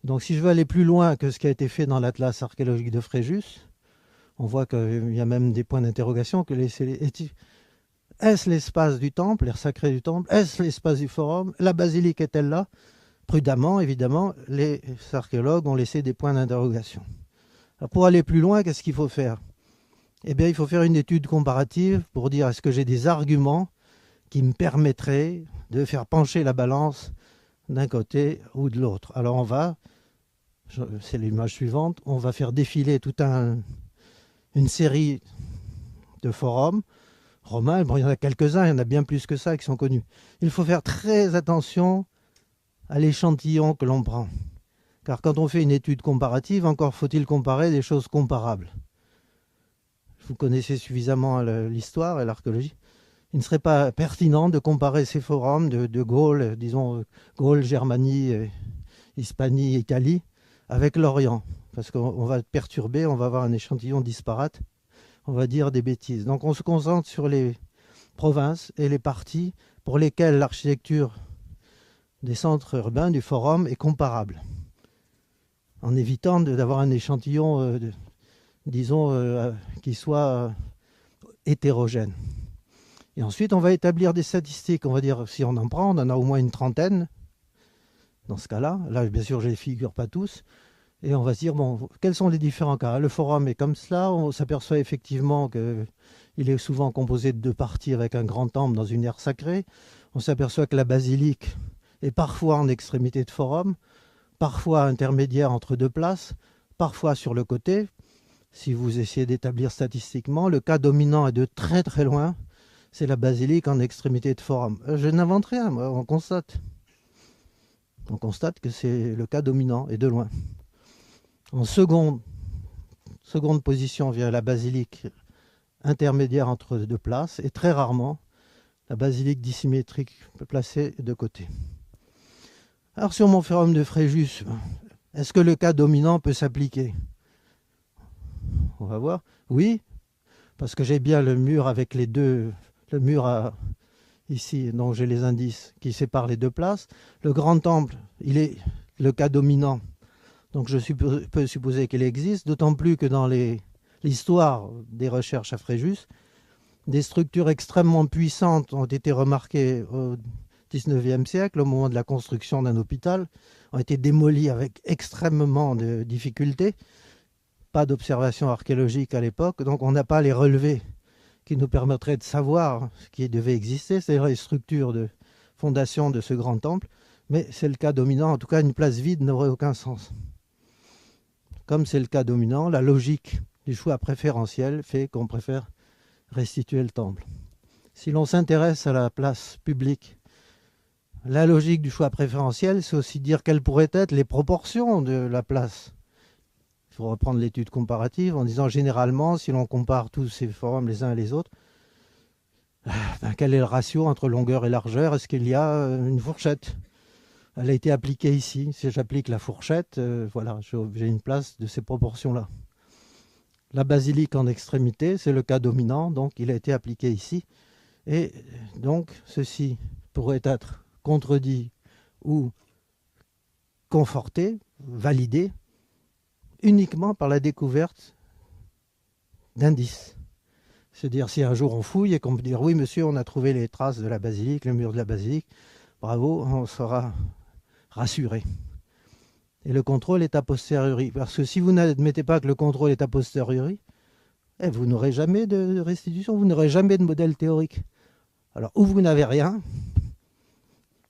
Donc si je veux aller plus loin que ce qui a été fait dans l'Atlas archéologique de Fréjus, on voit qu'il y a même des points d'interrogation. Est-ce l'espace du temple, l'air sacré du temple? Est-ce l'espace du forum? La basilique est-elle là? Prudemment, évidemment, les archéologues ont laissé des points d'interrogation. Alors pour aller plus loin, qu'est-ce qu'il faut faire? Eh bien, il faut faire une étude comparative pour dire est-ce que j'ai des arguments qui me permettraient de faire pencher la balance d'un côté ou de l'autre. Alors c'est l'image suivante, on va faire défiler toute une série de forums romains. Bon, il y en a quelques-uns, il y en a bien plus que ça qui sont connus. Il faut faire très attention à l'échantillon que l'on prend. Car quand on fait une étude comparative, encore faut-il comparer des choses comparables. Vous connaissez suffisamment l'histoire et l'archéologie. Il ne serait pas pertinent de comparer ces forums de Gaule, disons Gaule, Germanie, Hispanie, Italie, avec l'Orient. Parce qu'on va perturber, on va avoir un échantillon disparate, on va dire des bêtises. Donc on se concentre sur les provinces et les parties pour lesquelles l'architecture des centres urbains, du forum, est comparable. En évitant d'avoir un échantillon, disons, qui soit hétérogène. Et ensuite, on va établir des statistiques. On va dire, si on en prend, on en a au moins une trentaine. Dans ce cas-là, là, bien sûr, je ne les figure pas tous. Et on va se dire, bon, quels sont les différents cas? Le forum est comme cela. On s'aperçoit effectivement qu'il est souvent composé de deux parties avec un grand temple dans une aire sacrée. On s'aperçoit que la basilique est parfois en extrémité de forum, parfois intermédiaire entre deux places, parfois sur le côté. Si vous essayez d'établir statistiquement, le cas dominant est de très très loin. C'est la basilique en extrémité de forum. Je n'invente rien, moi, on constate. On constate que c'est le cas dominant et de loin. En seconde position vient la basilique intermédiaire entre deux places et très rarement la basilique dissymétrique placée de côté. Alors sur mon forum de Fréjus, est-ce que le cas dominant peut s'appliquer? On va voir. Oui, parce que j'ai bien le mur avec les deux, le mur ici, dont j'ai les indices qui séparent les deux places. Le grand temple, il est le cas dominant. Donc je peux supposer qu'il existe, d'autant plus que dans l'histoire des recherches à Fréjus, des structures extrêmement puissantes ont été remarquées au XIXe siècle, au moment de la construction d'un hôpital, ont été démolies avec extrêmement de difficultés. Pas d'observation archéologique à l'époque, donc on n'a pas les relevés qui nous permettraient de savoir ce qui devait exister, c'est-à-dire les structures de fondation de ce grand temple, mais c'est le cas dominant. En tout cas, une place vide n'aurait aucun sens. Comme c'est le cas dominant, la logique du choix préférentiel fait qu'on préfère restituer le temple. Si l'on s'intéresse à la place publique, la logique du choix préférentiel, c'est aussi dire quelles pourraient être les proportions de la place. Il faut reprendre l'étude comparative en disant généralement, si l'on compare tous ces forums les uns et les autres, quel est le ratio entre longueur et largeur? Est-ce qu'il y a une fourchette? Elle a été appliquée ici. Si j'applique la fourchette, voilà, j'ai une place de ces proportions-là. La basilique en extrémité, c'est le cas dominant, donc il a été appliqué ici. Et donc, ceci pourrait être contredit ou conforté, validé, uniquement par la découverte d'indices. C'est-à-dire, si un jour on fouille et qu'on peut dire « Oui, monsieur, on a trouvé les traces de la basilique, le mur de la basilique », bravo, on sera rassuré. Et le contrôle est a posteriori. Parce que si vous n'admettez pas que le contrôle est a posteriori, vous n'aurez jamais de restitution, vous n'aurez jamais de modèle théorique. Alors, ou vous n'avez rien,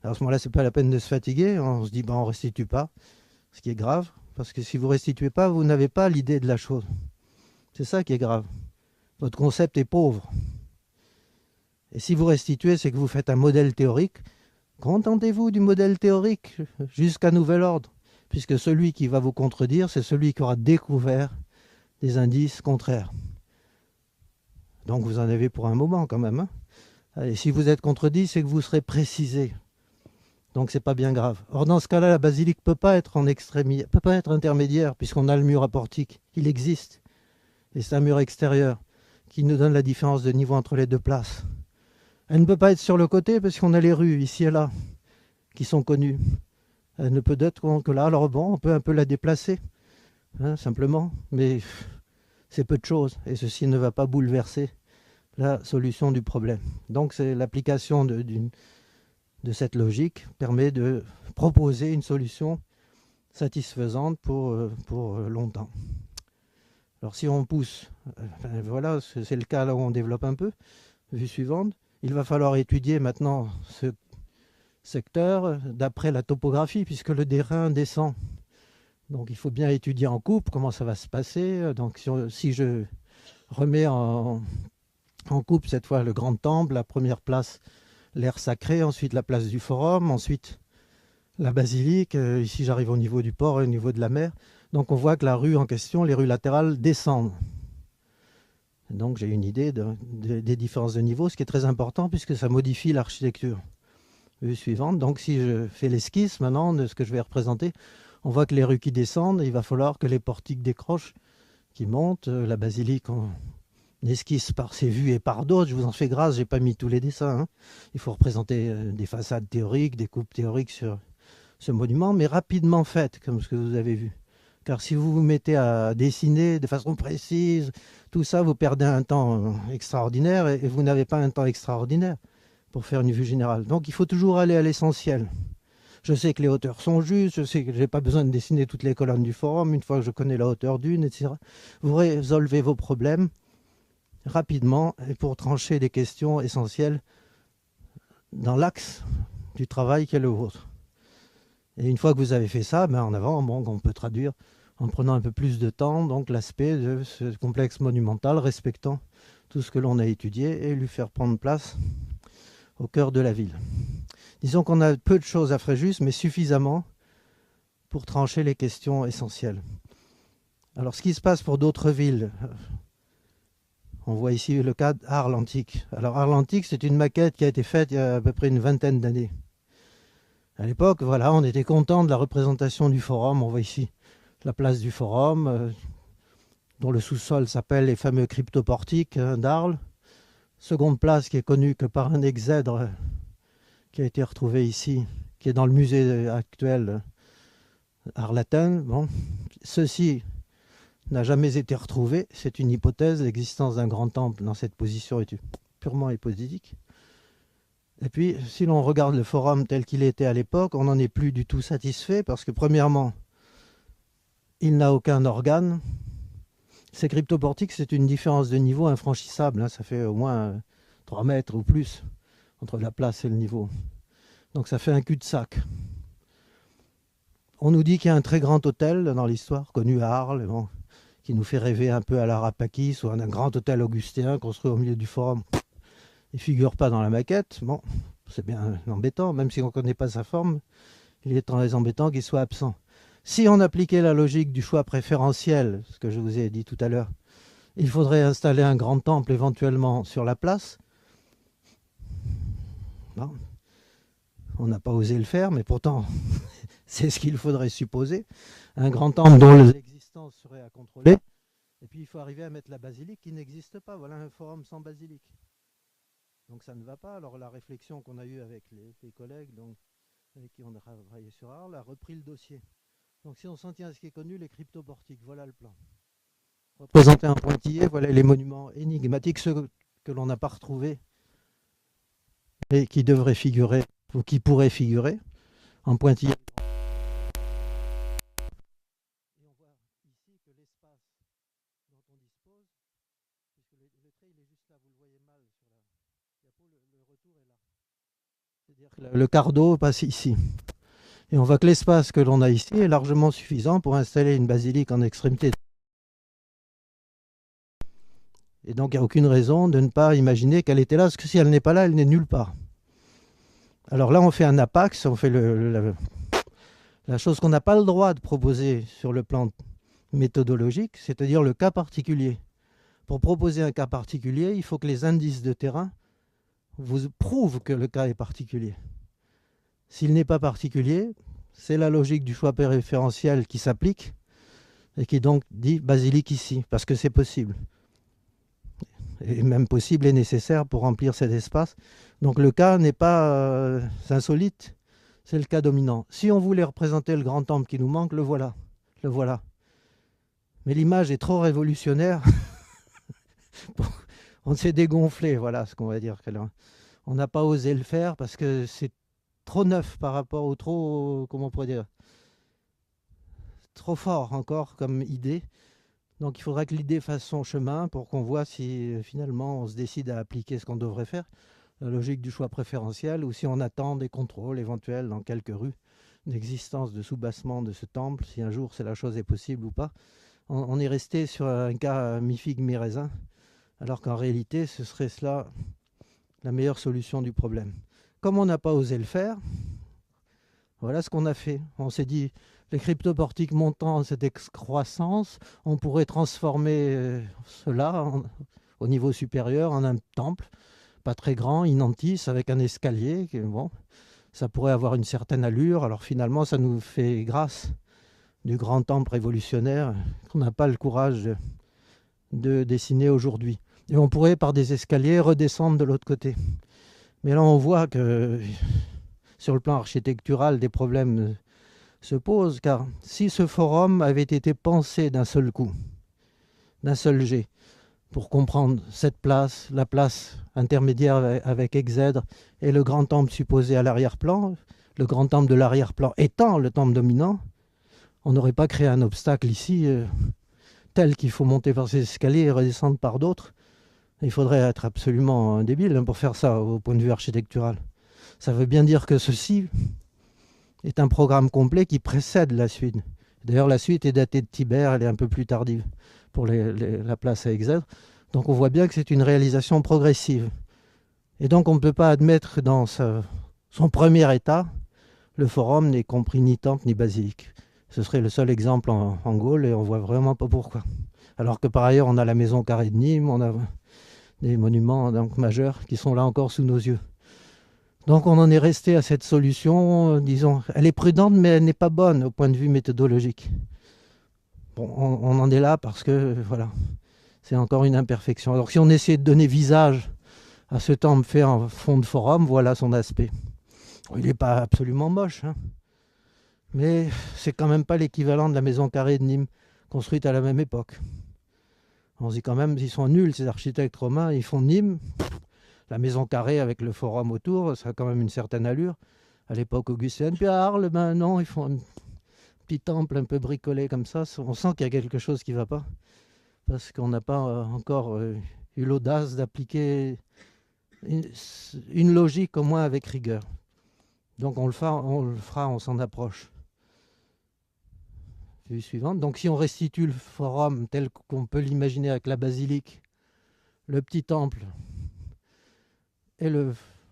alors à ce moment-là, ce n'est pas la peine de se fatiguer, on se dit on ne restitue pas, ce qui est grave, parce que si vous ne restituez pas, vous n'avez pas l'idée de la chose. C'est ça qui est grave. Votre concept est pauvre. Et si vous restituez, c'est que vous faites un modèle théorique. Contentez-vous du modèle théorique jusqu'à nouvel ordre, puisque celui qui va vous contredire, c'est celui qui aura découvert des indices contraires. Donc vous en avez pour un moment quand même. Et si vous êtes contredit, c'est que vous serez précisé. Donc c'est pas bien grave. Or dans ce cas-là, la basilique peut pas être peut pas être intermédiaire, puisqu'on a le mur à portique. Il existe. Et c'est un mur extérieur qui nous donne la différence de niveau entre les deux places. Elle ne peut pas être sur le côté parce qu'on a les rues ici et là qui sont connues. Elle ne peut être que là. Alors bon, on peut un peu la déplacer, simplement, mais c'est peu de choses et ceci ne va pas bouleverser la solution du problème. Donc c'est l'application de cette logique permet de proposer une solution satisfaisante pour longtemps. Alors si on pousse, voilà, c'est le cas là où on développe un peu, vue suivante, il va falloir étudier maintenant ce secteur d'après la topographie, puisque le terrain descend. Donc il faut bien étudier en coupe comment ça va se passer. Donc si je remets en coupe cette fois le grand temple, la première place, l'aire sacrée, ensuite la place du forum, ensuite la basilique. Ici, j'arrive au niveau du port et au niveau de la mer. Donc, on voit que la rue en question, les rues latérales descendent. Donc, j'ai une idée des différences de niveau, ce qui est très important puisque ça modifie l'architecture. Vue suivante. Donc, si je fais l'esquisse maintenant de ce que je vais représenter, on voit que les rues qui descendent, il va falloir que les portiques décrochent, qui montent. La basilique, on esquisse par ses vues et par d'autres. Je vous en fais grâce, j'ai pas mis tous les dessins, hein. Il faut représenter des façades théoriques, des coupes théoriques sur ce monument, mais rapidement faites, comme ce que vous avez vu. Car si vous vous mettez à dessiner de façon précise, tout ça, vous perdez un temps extraordinaire et vous n'avez pas un temps extraordinaire pour faire une vue générale. Donc il faut toujours aller à l'essentiel. Je sais que les hauteurs sont justes, je sais que je n'ai pas besoin de dessiner toutes les colonnes du forum, une fois que je connais la hauteur d'une, etc. Vous résolvez vos problèmes rapidement et pour trancher des questions essentielles dans l'axe du travail qui est le vôtre. Et une fois que vous avez fait ça, en avant, on peut traduire en prenant un peu plus de temps, donc l'aspect de ce complexe monumental, respectant tout ce que l'on a étudié et lui faire prendre place au cœur de la ville. Disons qu'on a peu de choses à Fréjus, mais suffisamment pour trancher les questions essentielles. Alors, ce qui se passe pour d'autres villes, on voit ici le cas d'Arles Antique. Alors, Arles Antique, c'est une maquette qui a été faite il y a à peu près une vingtaine d'années. À l'époque, voilà, on était content de la représentation du forum. On voit ici la place du forum, dont le sous-sol s'appelle les fameux cryptoportiques d'Arles. Seconde place qui est connue que par un exèdre qui a été retrouvé ici, qui est dans le musée actuel Arlatin. Bon, ceci n'a jamais été retrouvé. C'est une hypothèse. L'existence d'un grand temple dans cette position est purement hypothétique. Et puis, si l'on regarde le forum tel qu'il était à l'époque, on n'en est plus du tout satisfait parce que, premièrement, il n'a aucun organe. Ces cryptoportiques, c'est une différence de niveau infranchissable, hein. Ça fait au moins 3 mètres ou plus entre la place et le niveau. Donc ça fait un cul-de-sac. On nous dit qu'il y a un très grand hôtel dans l'histoire, connu à Arles, bon, qui nous fait rêver un peu à l'Arapakis ou à un grand hôtel augustin construit au milieu du forum. Il ne figure pas dans la maquette. Bon, c'est bien embêtant, même si on ne connaît pas sa forme, il est très embêtant qu'il soit absent. Si on appliquait la logique du choix préférentiel, ce que je vous ai dit tout à l'heure, il faudrait installer un grand temple éventuellement sur la place. Bon, on n'a pas osé le faire, mais pourtant, c'est ce qu'il faudrait supposer. Un grand temple dont l'existence serait à contrôler. Et puis, il faut arriver à mettre la basilique qui n'existe pas. Voilà un forum sans basilique. Donc, ça ne va pas. Alors, la réflexion qu'on a eue avec les collègues avec qui on a travaillé sur Arles a repris le dossier. Donc, si on s'en tient à ce qui est connu, les cryptoportiques, voilà le plan. Représenté en pointillé, voilà les monuments énigmatiques, ceux que l'on n'a pas retrouvés et qui devraient figurer, ou qui pourraient figurer, en pointillé. Et on voit ici que l'espace dont on dispose, puisque le trait il est juste là, vous le voyez mal sur la diapo, le retour est là. C'est-à-dire que le quart d'eau passe ici. Et on voit que l'espace que l'on a ici est largement suffisant pour installer une basilique en extrémité. Et donc il n'y a aucune raison de ne pas imaginer qu'elle était là, parce que si elle n'est pas là, elle n'est nulle part. Alors là, on fait un apax, on fait la chose qu'on n'a pas le droit de proposer sur le plan méthodologique, c'est-à-dire le cas particulier. Pour proposer un cas particulier, il faut que les indices de terrain vous prouvent que le cas est particulier. S'il n'est pas particulier, c'est la logique du choix préférentiel qui s'applique et qui donc dit basilique ici, parce que c'est possible. Et même possible et nécessaire pour remplir cet espace. Donc le cas n'est pas insolite, c'est le cas dominant. Si on voulait représenter le grand temple qui nous manque, le voilà. Le voilà. Mais l'image est trop révolutionnaire. On s'est dégonflé, voilà ce qu'on va dire. On n'a pas osé le faire parce que c'est trop neuf par rapport au comment on pourrait dire, trop fort encore comme idée. Donc il faudra que l'idée fasse son chemin pour qu'on voit si finalement on se décide à appliquer ce qu'on devrait faire, la logique du choix préférentiel, ou si on attend des contrôles éventuels dans quelques rues d'existence de soubassement de ce temple, si un jour la chose est possible ou pas. On est resté sur un cas mi-figue, mi-raisin, alors qu'en réalité ce serait cela la meilleure solution du problème. Comme on n'a pas osé le faire, Voilà ce qu'on a fait. On s'est dit, les cryptoportiques montant cette excroissance, on pourrait transformer cela au niveau supérieur en un temple, pas très grand, inantis, avec un escalier. Bon, ça pourrait avoir une certaine allure. Alors finalement, ça nous fait grâce du grand temple révolutionnaire qu'on n'a pas le courage de dessiner aujourd'hui. Et on pourrait, par des escaliers, redescendre de l'autre côté. Mais là, on voit que sur le plan architectural, des problèmes se posent, car si ce forum avait été pensé d'un seul coup, d'un seul jet, pour comprendre cette place, la place intermédiaire avec Exèdre et le grand temple supposé à l'arrière-plan, le grand temple de l'arrière-plan étant le temple dominant, on n'aurait pas créé un obstacle ici tel qu'il faut monter par ces escaliers et redescendre par d'autres. Il faudrait être absolument débile pour faire ça au point de vue architectural. Ça veut bien dire que ceci est un programme complet qui précède la suite. D'ailleurs, la suite est datée de Tibère, elle est un peu plus tardive pour la place à Exèdre. Donc on voit bien que c'est une réalisation progressive. Et donc on ne peut pas admettre dans son premier état, le forum n'est compris ni temple ni basilique. Ce serait le seul exemple en Gaule et on ne voit vraiment pas pourquoi. Alors que par ailleurs, on a la maison carrée de Nîmes, on a des monuments donc, majeurs qui sont là encore sous nos yeux. Donc on en est resté à cette solution, disons, elle est prudente mais elle n'est pas bonne au point de vue méthodologique. Bon, on en est là parce que, voilà, c'est encore une imperfection. Alors si on essaie de donner visage à ce temple fait en fond de forum, voilà son aspect. Il n'est pas absolument moche, hein, mais c'est quand même pas l'équivalent de la maison carrée de Nîmes, construite à la même époque. On se dit quand même, ils sont nuls ces architectes romains, ils font Nîmes, la maison carrée avec le forum autour, ça a quand même une certaine allure. À l'époque augustienne, puis à Arles, ben non, ils font un petit temple un peu bricolé comme ça. On sent qu'il y a quelque chose qui ne va pas, parce qu'on n'a pas encore eu l'audace d'appliquer une logique au moins avec rigueur. Donc on le fera, on s'en approche. Vue suivante. Donc si on restitue le forum tel qu'on peut l'imaginer avec la basilique, le petit temple et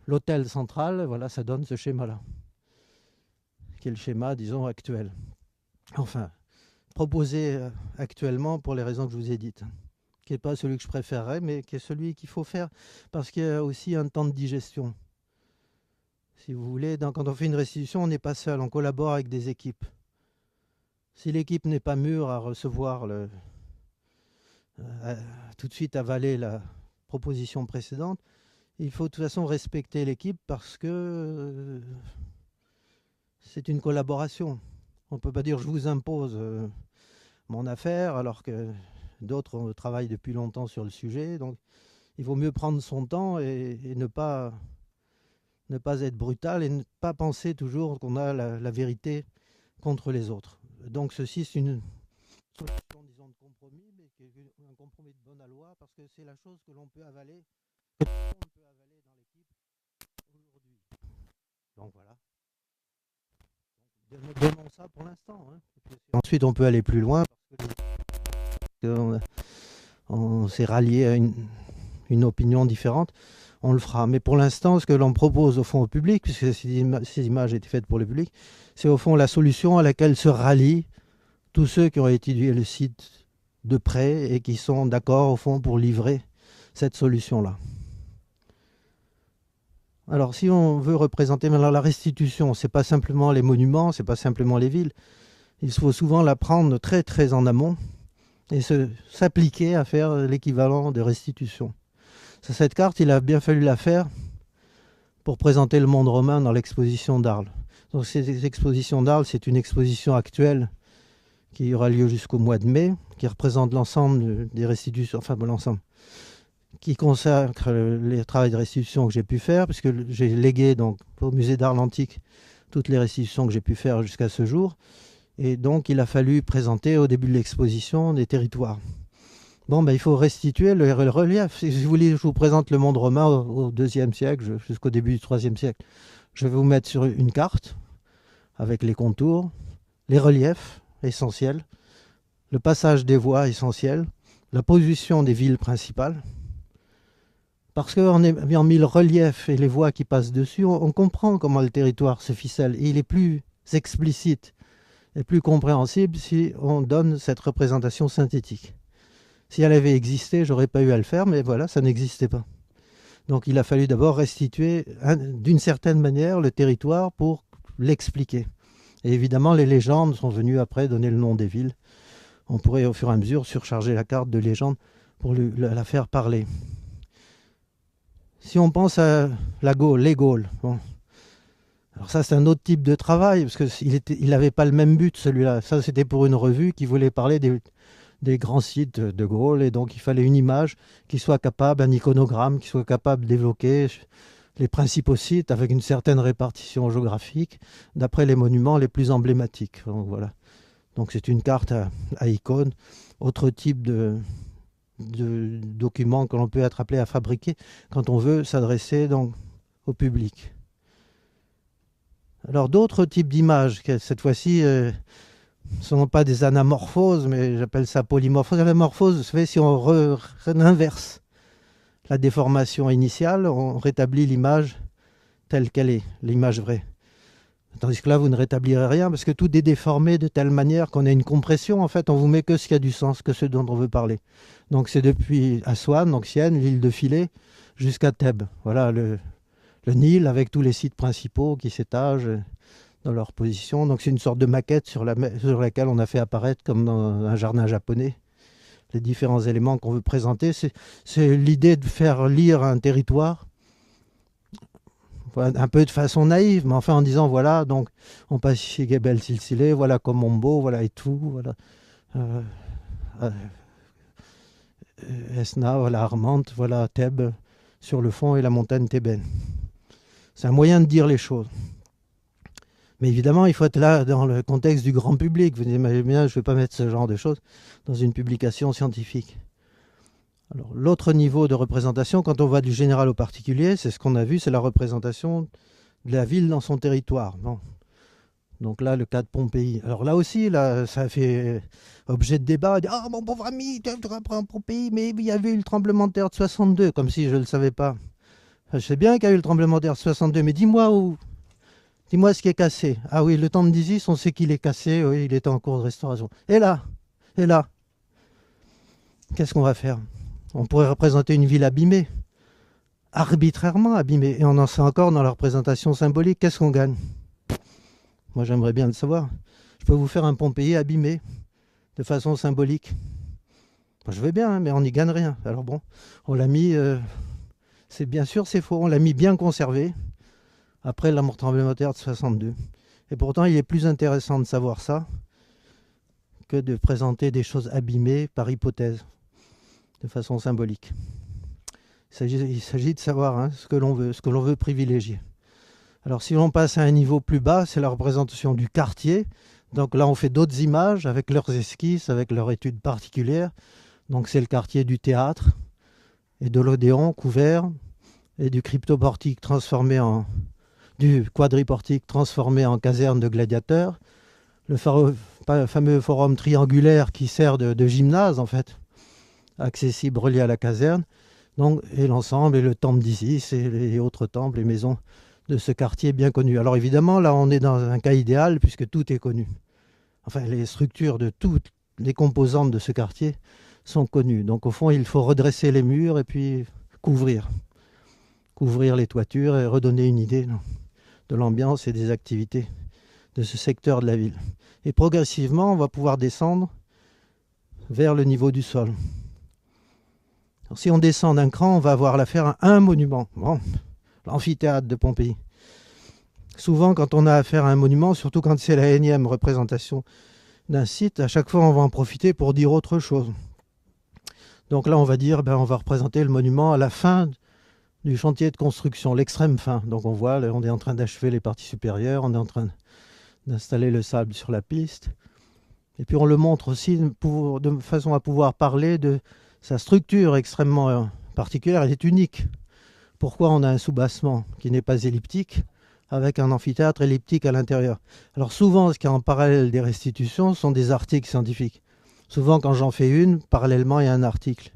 l'autel central, voilà, ça donne ce schéma-là, qui est le schéma, disons, actuel. Enfin, proposé actuellement pour les raisons que je vous ai dites, qui n'est pas celui que je préférerais, mais qui est celui qu'il faut faire, parce qu'il y a aussi un temps de digestion. Si vous voulez, quand on fait une restitution, on n'est pas seul, on collabore avec des équipes. Si l'équipe n'est pas mûre à recevoir tout de suite avaler la proposition précédente, il faut de toute façon respecter l'équipe parce que c'est une collaboration. On ne peut pas dire je vous impose mon affaire alors que d'autres travaillent depuis longtemps sur le sujet. Donc il vaut mieux prendre son temps et ne pas être brutal et ne pas penser toujours qu'on a la vérité contre les autres. Donc ceci, c'est une solution, disons, de compromis, mais qui est un compromis de bonne aloi, parce que c'est la chose que l'on peut avaler, que tout le monde peut avaler dans l'équipe aujourd'hui. Donc voilà. Donnons ça pour l'instant. Hein. Ensuite, on peut aller plus loin, parce que on s'est rallié à une opinion différente. On le fera. Mais pour l'instant, ce que l'on propose au fond au public, puisque ces images étaient faites pour le public, c'est au fond la solution à laquelle se rallient tous ceux qui ont étudié le site de près et qui sont d'accord au fond pour livrer cette solution-là. Alors si on veut représenter maintenant la restitution, c'est pas simplement les monuments, c'est pas simplement les villes. Il faut souvent la prendre très très en amont et s'appliquer à faire l'équivalent de restitution. Cette carte, il a bien fallu la faire pour présenter le monde romain dans l'exposition d'Arles. Donc cette exposition d'Arles, c'est une exposition actuelle qui aura lieu jusqu'au mois de mai, qui représente l'ensemble des restitutions, enfin l'ensemble, qui consacre les travaux de restitution que j'ai pu faire, puisque j'ai légué donc, au musée d'Arles Antique toutes les restitutions que j'ai pu faire jusqu'à ce jour. Et donc il a fallu présenter au début de l'exposition des territoires. Bon, ben, il faut restituer le relief. Si vous voulez, je vous présente le monde romain au IIe siècle jusqu'au début du IIIe siècle. Je vais vous mettre sur une carte avec les contours, les reliefs essentiels, le passage des voies essentielles, la position des villes principales. Parce qu'en ayant mis le relief et les voies qui passent dessus, on comprend comment le territoire se ficelle. Et il est plus explicite et plus compréhensible si on donne cette représentation synthétique. Si elle avait existé, j'aurais pas eu à le faire, mais voilà, ça n'existait pas. Donc il a fallu d'abord restituer d'une certaine manière le territoire pour l'expliquer. Et évidemment, les légendes sont venues après donner le nom des villes. On pourrait au fur et à mesure surcharger la carte de légendes pour la faire parler. Si on pense à les Gaules, bon. Alors ça c'est un autre type de travail, parce qu'il n'avait pas le même but celui-là. Ça c'était pour une revue qui voulait parler des grands sites de Gaulle, et donc il fallait une image qui soit capable, un iconogramme qui soit capable d'évoquer les principaux sites avec une certaine répartition géographique d'après les monuments les plus emblématiques. Donc voilà. Donc c'est une carte à icônes, autre type de document que l'on peut être appelé à fabriquer quand on veut s'adresser donc au public. Alors d'autres types d'images, cette fois-ci, ne sont pas des anamorphoses, mais j'appelle ça polymorphose. L'anamorphose se fait si on inverse la déformation initiale, on rétablit l'image telle qu'elle est, l'image vraie. Tandis que là, vous ne rétablirez rien parce que tout est déformé de telle manière qu'on a une compression. En fait, on vous met que ce qui a du sens, que ce dont on veut parler. Donc c'est depuis Aswan, donc Sienne, l'île de Philæ, jusqu'à Thèbes. Voilà le Nil avec tous les sites principaux qui s'étagent dans leur position. Donc c'est une sorte de maquette sur laquelle on a fait apparaître, comme dans un jardin japonais, les différents éléments qu'on veut présenter. C'est l'idée de faire lire un territoire un peu de façon naïve, mais enfin en disant voilà, donc on passe chez Gebel Silsilé, voilà Komombo, voilà et tout, voilà Esna, voilà Armante, voilà Thèbes sur le fond et la montagne thébaine. C'est un moyen de dire les choses. Mais évidemment, il faut être là dans le contexte du grand public. Vous imaginez bien, je ne vais pas mettre ce genre de choses dans une publication scientifique. Alors, l'autre niveau de représentation, quand on va du général au particulier, c'est ce qu'on a vu, c'est la représentation de la ville dans son territoire. Bon. Donc là, le cas de Pompéi. Alors là aussi, là, ça a fait objet de débat. « Ah, mon pauvre ami, tu reprends Pompéi, mais il y avait eu le tremblement de terre de 62, comme si je ne le savais pas. Je sais bien qu'il y a eu le tremblement de terre de 62, mais dis-moi où. Dis-moi ce qui est cassé. Ah oui, le temple d'Isis, on sait qu'il est cassé, oui, il est en cours de restauration. Et là, qu'est-ce qu'on va faire ? On pourrait représenter une ville abîmée, arbitrairement abîmée, et on en sait encore dans la représentation symbolique. Qu'est-ce qu'on gagne ? Moi, j'aimerais bien le savoir. Je peux vous faire un Pompéi abîmé, de façon symbolique. Moi, je veux bien, hein, mais on n'y gagne rien. Alors bon, on l'a mis, c'est bien sûr, c'est faux, on l'a mis bien conservé, après la mort tremblement de terre de 62. Et pourtant, il est plus intéressant de savoir ça que de présenter des choses abîmées par hypothèse, de façon symbolique. Il s'agit de savoir ce que l'on veut privilégier. Alors si l'on passe à un niveau plus bas, c'est la représentation du quartier. Donc là, on fait d'autres images avec leurs esquisses, avec leur étude particulière. Donc c'est le quartier du théâtre et de l'Odéon couvert et du cryptoportique du quadriportique transformé en caserne de gladiateurs. Le fameux forum triangulaire qui sert de gymnase en fait, accessible, relié à la caserne. Donc, et l'ensemble, et le temple d'Isis, et les autres temples et maisons de ce quartier bien connu. Alors évidemment, là, on est dans un cas idéal, puisque tout est connu. Enfin, les structures de toutes les composantes de ce quartier sont connues. Donc au fond, il faut redresser les murs et puis couvrir les toitures et redonner une idée de l'ambiance et des activités de ce secteur de la ville. Et progressivement, on va pouvoir descendre vers le niveau du sol. Alors, si on descend d'un cran, on va avoir l'affaire à un monument. Bon, l'amphithéâtre de Pompéi. Souvent, quand on a affaire à un monument, surtout quand c'est la énième représentation d'un site, à chaque fois, on va en profiter pour dire autre chose. Donc là, on va dire, on va représenter le monument à la fin du chantier de construction, l'extrême fin. Donc on voit, on est en train d'achever les parties supérieures, on est en train d'installer le sable sur la piste. Et puis on le montre aussi de façon à pouvoir parler de sa structure extrêmement particulière. Elle est unique. Pourquoi on a un soubassement qui n'est pas elliptique avec un amphithéâtre elliptique à l'intérieur? Alors souvent, ce qui est en parallèle des restitutions sont des articles scientifiques. Souvent, quand j'en fais une, parallèlement, il y a un article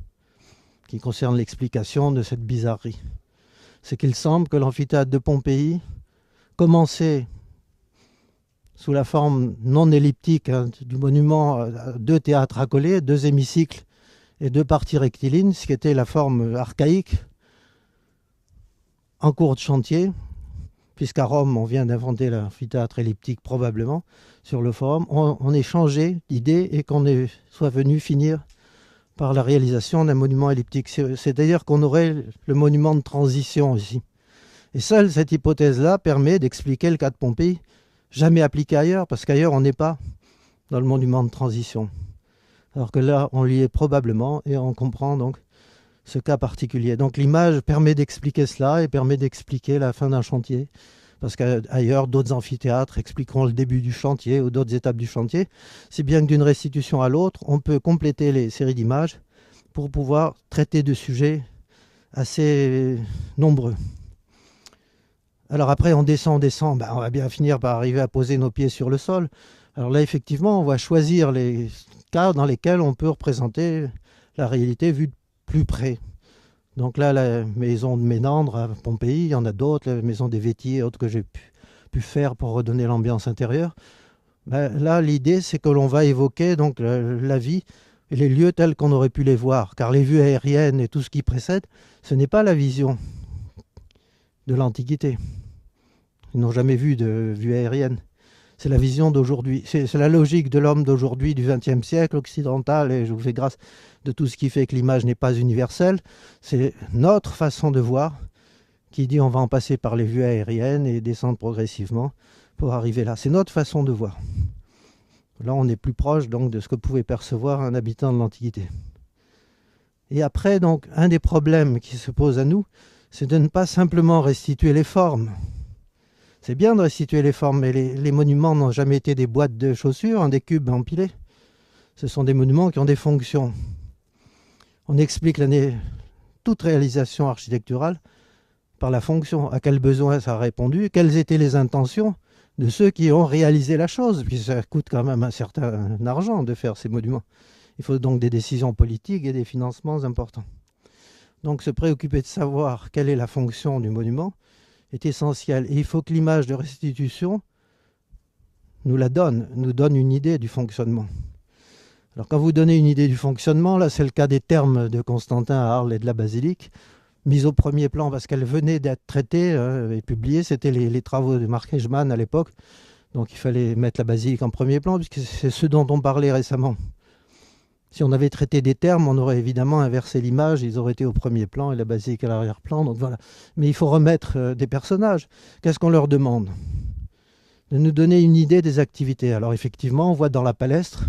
qui concerne l'explication de cette bizarrerie. C'est qu'il semble que l'amphithéâtre de Pompéi commençait sous la forme non elliptique hein, du monument, 2 théâtres accolés, 2 hémicycles et 2 parties rectilignes, ce qui était la forme archaïque en cours de chantier, puisqu'à Rome, on vient d'inventer l'amphithéâtre elliptique probablement, sur le forum, on ait changé d'idée et qu'on soit venu finir par la réalisation d'un monument elliptique. C'est-à-dire qu'on aurait le monument de transition ici. Et seule cette hypothèse-là permet d'expliquer le cas de Pompéi, jamais appliqué ailleurs, parce qu'ailleurs on n'est pas dans le monument de transition. Alors que là, on l'y est probablement et on comprend donc ce cas particulier. Donc l'image permet d'expliquer cela et permet d'expliquer la fin d'un chantier. Parce qu'ailleurs, d'autres amphithéâtres expliqueront le début du chantier ou d'autres étapes du chantier. Si bien que d'une restitution à l'autre, on peut compléter les séries d'images pour pouvoir traiter de sujets assez nombreux. Alors après, on descend, on va bien finir par arriver à poser nos pieds sur le sol. Alors là, effectivement, on va choisir les cas dans lesquels on peut représenter la réalité vue de plus près. Donc là, la maison de Ménandre à Pompéi, il y en a d'autres, la maison des Vétiers et autres que j'ai pu faire pour redonner l'ambiance intérieure. Là, l'idée, c'est que l'on va évoquer donc la vie et les lieux tels qu'on aurait pu les voir. Car les vues aériennes et tout ce qui précède, ce n'est pas la vision de l'Antiquité. Ils n'ont jamais vu de vue aérienne. C'est la vision d'aujourd'hui. C'est la logique de l'homme d'aujourd'hui, du XXe siècle occidental, et je vous fais grâce de tout ce qui fait que l'image n'est pas universelle. C'est notre façon de voir qui dit on va en passer par les vues aériennes et descendre progressivement pour arriver là. C'est notre façon de voir. Là, on est plus proche donc de ce que pouvait percevoir un habitant de l'Antiquité. Et après, donc, un des problèmes qui se pose à nous, c'est de ne pas simplement restituer les formes. C'est bien de restituer les formes, mais les monuments n'ont jamais été des boîtes de chaussures, des cubes empilés. Ce sont des monuments qui ont des fonctions. On explique toute réalisation architecturale par la fonction. À quel besoin ça a répondu, quelles étaient les intentions de ceux qui ont réalisé la chose, puis ça coûte quand même un certain argent de faire ces monuments. Il faut donc des décisions politiques et des financements importants. Donc se préoccuper de savoir quelle est la fonction du monument est essentiel. Et il faut que l'image de restitution nous donne une idée du fonctionnement. Alors quand vous donnez une idée du fonctionnement, là c'est le cas des thermes de Constantin à Arles et de la basilique, mise au premier plan parce qu'elle venait d'être traitée et publiée, c'était les travaux de Marc Hegemann à l'époque, donc il fallait mettre la basilique en premier plan puisque c'est ce dont on parlait récemment. Si on avait traité des termes, on aurait évidemment inversé l'image, ils auraient été au premier plan et la basilique à l'arrière-plan, donc voilà. Mais il faut remettre des personnages. Qu'est-ce qu'on leur demande? De nous donner une idée des activités. Alors effectivement, on voit dans la palestre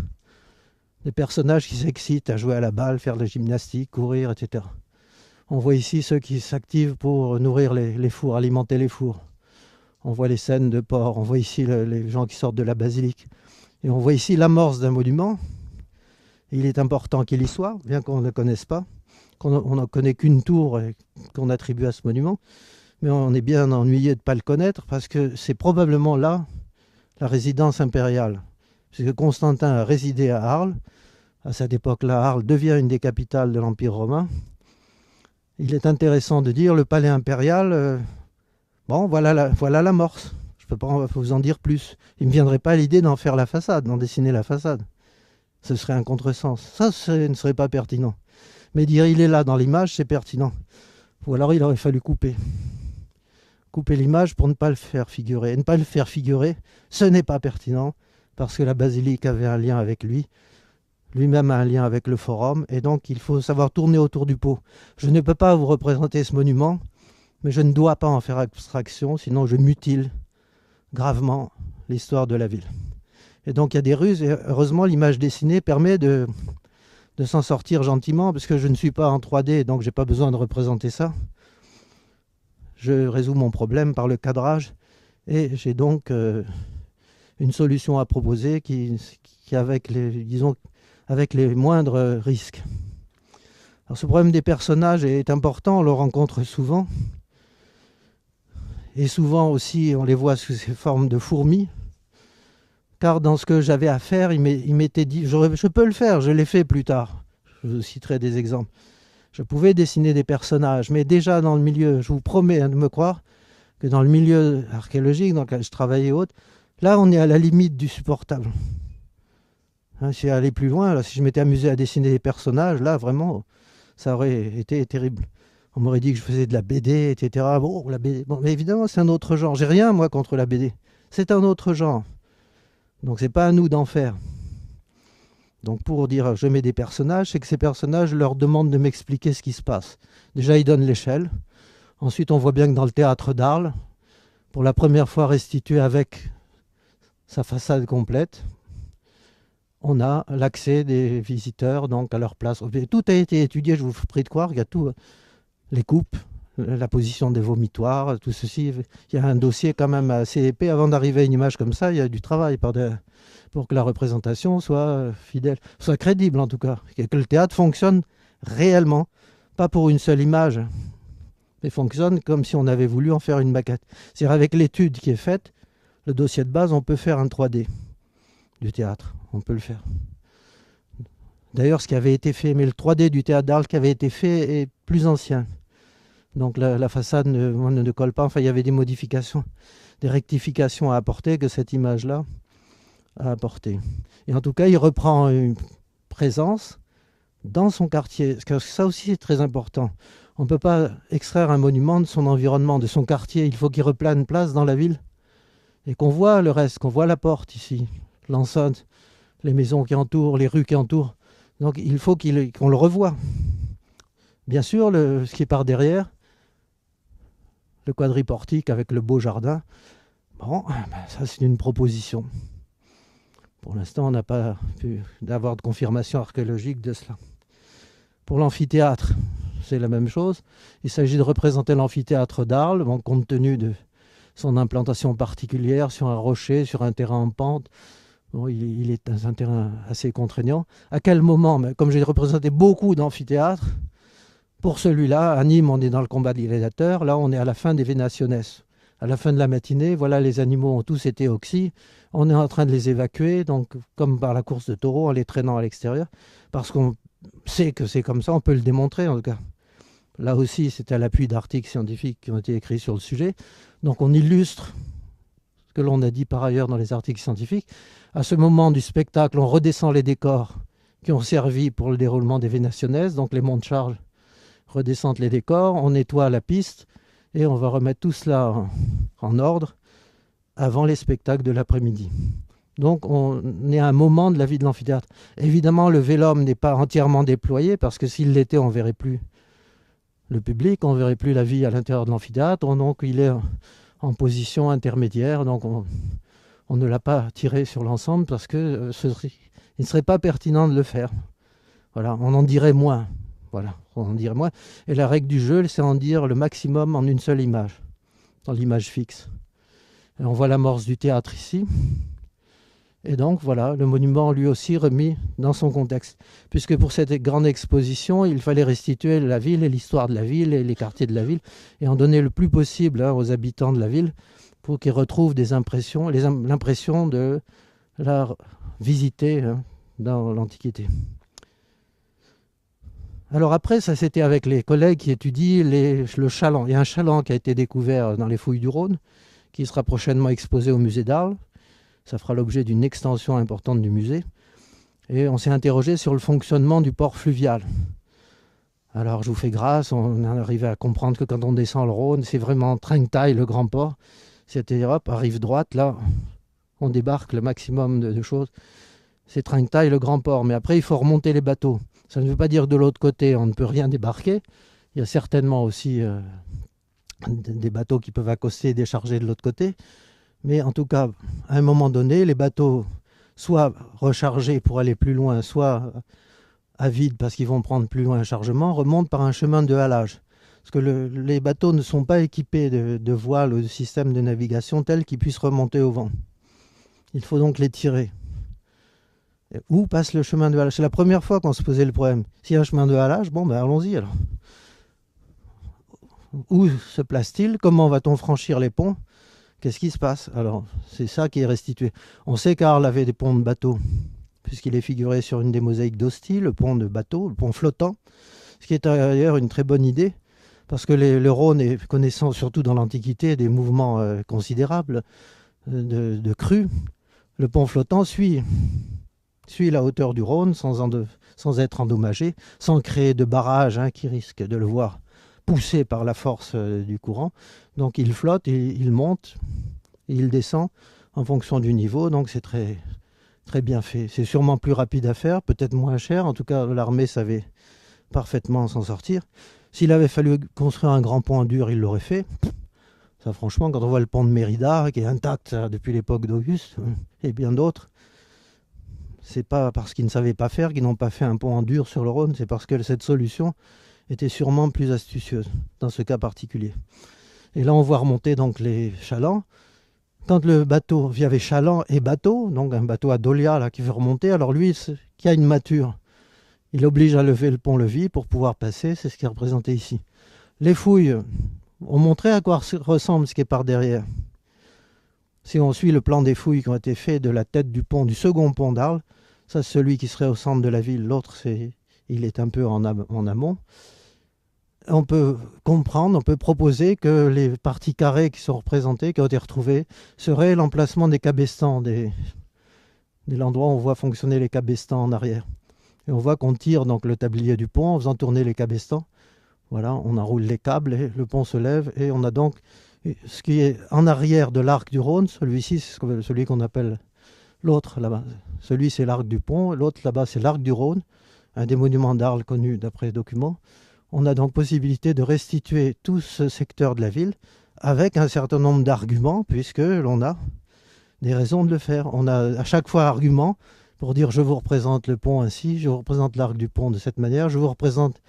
des personnages qui s'excitent à jouer à la balle, faire de la gymnastique, courir, etc. On voit ici ceux qui s'activent pour nourrir les fours, alimenter les fours. On voit les scènes de port, on voit ici les gens qui sortent de la basilique. Et on voit ici l'amorce d'un monument. Il est important qu'il y soit, bien qu'on ne le connaisse pas, qu'on n'en connaît qu'une tour qu'on attribue à ce monument, mais on est bien ennuyé de ne pas le connaître parce que c'est probablement là la résidence impériale. Puisque Constantin a résidé à Arles, à cette époque-là, Arles devient une des capitales de l'Empire romain. Il est intéressant de dire le palais impérial, voilà l'amorce. Je ne peux pas vous en dire plus. Il ne me viendrait pas l'idée d'en faire la façade, d'en dessiner la façade. Ce serait un contresens. Ça, ce ne serait pas pertinent. Mais dire il est là dans l'image, c'est pertinent. Ou alors il aurait fallu couper l'image pour ne pas le faire figurer. Et ne pas le faire figurer, ce n'est pas pertinent, parce que la basilique avait un lien avec lui-même a un lien avec le forum, et donc il faut savoir tourner autour du pot. Je ne peux pas vous représenter ce monument, mais je ne dois pas en faire abstraction, sinon je mutile gravement l'histoire de la ville. Et donc il y a des ruses, et heureusement l'image dessinée permet de s'en sortir gentiment, parce que je ne suis pas en 3D, donc je n'ai pas besoin de représenter ça. Je résous mon problème par le cadrage, et j'ai donc une solution à proposer qui avec les moindres risques. Alors ce problème des personnages est important, on le rencontre souvent, et souvent aussi on les voit sous ces formes de fourmis, car dans ce que j'avais à faire, il m'était dit, je peux le faire, je l'ai fait plus tard. Je vous citerai des exemples. Je pouvais dessiner des personnages, mais déjà dans le milieu, je vous promets de me croire, que dans le milieu archéologique dans lequel je travaillais et autres, Là, on est à la limite du supportable. Hein, si aller plus loin, là, si je m'étais amusé à dessiner des personnages, là, vraiment, ça aurait été terrible. On m'aurait dit que je faisais de la BD, etc. Bon, la BD, bon, mais évidemment, c'est un autre genre. J'ai rien, moi, contre la BD. C'est un autre genre. Donc, c'est pas à nous d'en faire. Donc, pour dire je mets des personnages, c'est que ces personnages leur demandent de m'expliquer ce qui se passe. Déjà, ils donnent l'échelle. Ensuite, on voit bien que dans le théâtre d'Arles, pour la première fois restitué avec sa façade complète, on a l'accès des visiteurs donc à leur place. Tout a été étudié, je vous prie de croire, il y a tout, les coupes, la position des vomitoires, tout ceci. Il y a un dossier quand même assez épais. Avant d'arriver à une image comme ça, il y a du travail pour que la représentation soit fidèle, soit crédible en tout cas, et que le théâtre fonctionne réellement, pas pour une seule image, mais fonctionne comme si on avait voulu en faire une maquette. C'est-à-dire avec l'étude qui est faite, le dossier de base, on peut faire un 3D du théâtre, on peut le faire. D'ailleurs, ce qui avait été fait, mais le 3D du théâtre d'Arles qui avait été fait est plus ancien. Donc la façade ne colle pas, enfin il y avait des modifications, des rectifications à apporter que cette image-là a apporté. Et en tout cas, il reprend une présence dans son quartier, parce que ça aussi c'est très important. On ne peut pas extraire un monument de son environnement, de son quartier. Il faut qu'il reprenne place dans la ville et qu'on voit le reste, qu'on voit la porte ici, l'enceinte, les maisons qui entourent, les rues qui entourent. Donc il faut qu'on le revoie. Bien sûr, ce qui est par derrière, le quadriportique avec le beau jardin, bon, ça c'est une proposition. Pour l'instant, on n'a pas pu avoir de confirmation archéologique de cela. Pour l'amphithéâtre, c'est la même chose. Il s'agit de représenter l'amphithéâtre d'Arles, bon, compte tenu de son implantation particulière sur un rocher, sur un terrain en pente. Bon, il est un terrain assez contraignant. À quel moment, comme j'ai représenté beaucoup d'amphithéâtres, pour celui-là, à Nîmes, on est dans le combat des gladiateurs. Là, on est à la fin des Vénationes. À la fin de la matinée, voilà, les animaux ont tous été oxy. On est en train de les évacuer, donc comme par la course de taureaux, en les traînant à l'extérieur, parce qu'on sait que c'est comme ça, on peut le démontrer en tout cas. Là aussi, c'est à l'appui d'articles scientifiques qui ont été écrits sur le sujet. Donc on illustre ce que l'on a dit par ailleurs dans les articles scientifiques. À ce moment du spectacle, on redescend les décors qui ont servi pour le déroulement des Vénationes, donc les monts de Charles redescendent les décors, on nettoie la piste et on va remettre tout cela en ordre avant les spectacles de l'après-midi. Donc on est à un moment de la vie de l'amphithéâtre. Évidemment, le vélum n'est pas entièrement déployé parce que s'il l'était, on ne verrait plus le public, on ne verrait plus la vie à l'intérieur de l'amphithéâtre. Donc il est en position intermédiaire, donc on ne l'a pas tiré sur l'ensemble parce que il ne serait pas pertinent de le faire. Voilà, on en dirait moins. Voilà, on en dirait moins. Et la règle du jeu, c'est en dire le maximum en une seule image, dans l'image fixe. Et on voit l'amorce du théâtre ici. Et donc voilà, le monument lui aussi remis dans son contexte. Puisque pour cette grande exposition, il fallait restituer la ville et l'histoire de la ville et les quartiers de la ville et en donner le plus possible aux habitants de la ville pour qu'ils retrouvent des impressions, l'impression de la visiter dans l'Antiquité. Alors après, ça c'était avec les collègues qui étudient le chaland. Il y a un chaland qui a été découvert dans les fouilles du Rhône, qui sera prochainement exposé au musée d'Arles. Ça fera l'objet d'une extension importante du musée. Et on s'est interrogé sur le fonctionnement du port fluvial. Alors je vous fais grâce, on est arrivé à comprendre que quand on descend le Rhône, c'est vraiment Trinquetail, le grand port. C'est-à-dire, hop, à rive droite, là, on débarque le maximum de choses. C'est Trinquetail, le grand port. Mais après, il faut remonter les bateaux. Ça ne veut pas dire que de l'autre côté, on ne peut rien débarquer. Il y a certainement aussi des bateaux qui peuvent accoster et décharger de l'autre côté. Mais en tout cas, à un moment donné, les bateaux, soit rechargés pour aller plus loin, soit à vide parce qu'ils vont prendre plus loin un chargement, remontent par un chemin de halage. Parce que les bateaux ne sont pas équipés de voiles ou de systèmes de navigation tels qu'ils puissent remonter au vent. Il faut donc les tirer. Où passe le chemin de halage? C'est la première fois qu'on se posait le problème. S'il y a un chemin de halage, bon, ben allons-y alors. Où se place-t-il? Comment va-t-on franchir les ponts? Qu'est-ce qui se passe? Alors, c'est ça qui est restitué. On sait qu'Arles avait des ponts de bateaux, puisqu'il est figuré sur une des mosaïques d'Ostie, le pont de bateau, le pont flottant, ce qui est d'ailleurs une très bonne idée, parce que le Rhône est connaissant surtout dans l'Antiquité des mouvements considérables. de crue, le pont flottant suit la hauteur du Rhône sans être endommagé, sans créer de barrage qui risque de le voir poussé par la force du courant. Donc il flotte, il monte, et il descend en fonction du niveau. Donc c'est très, très bien fait. C'est sûrement plus rapide à faire, peut-être moins cher. En tout cas, l'armée savait parfaitement s'en sortir. S'il avait fallu construire un grand pont en dur, il l'aurait fait. Ça, franchement, quand on voit le pont de Mérida, qui est intact depuis l'époque d'Auguste, et bien d'autres, c'est pas parce qu'ils ne savaient pas faire qu'ils n'ont pas fait un pont en dur sur le Rhône, c'est parce que cette solution était sûrement plus astucieuse dans ce cas particulier. Et là, on voit remonter donc les chalands. Quand le bateau, il y avait chaland et bateau, donc un bateau à Dolia là, qui veut remonter, alors lui, qui a une mâture, il oblige à lever le pont-levis pour pouvoir passer, c'est ce qui est représenté ici. Les fouilles ont montré à quoi ressemble ce qui est par derrière. Si on suit le plan des fouilles qui ont été faits de la tête du pont, du second pont d'Arles, ça c'est celui qui serait au centre de la ville, l'autre il est un peu en amont. On peut comprendre, on peut proposer que les parties carrées qui sont représentées, qui ont été retrouvées, seraient l'emplacement des cabestans, de l'endroit où on voit fonctionner les cabestans en arrière. Et on voit qu'on tire donc le tablier du pont en faisant tourner les cabestans. Voilà, on enroule les câbles et le pont se lève et on a donc ce qui est en arrière de l'arc du Rhône. Celui-ci, c'est celui qu'on appelle l'autre là-bas. Celui, c'est l'arc du pont. L'autre là-bas, c'est l'arc du Rhône, un des monuments d'Arles connus d'après les documents. On a donc possibilité de restituer tout ce secteur de la ville avec un certain nombre d'arguments, puisque l'on a des raisons de le faire. On a à chaque fois argument pour dire je vous représente le pont ainsi, je vous représente l'arc du pont de cette manière, je vous représente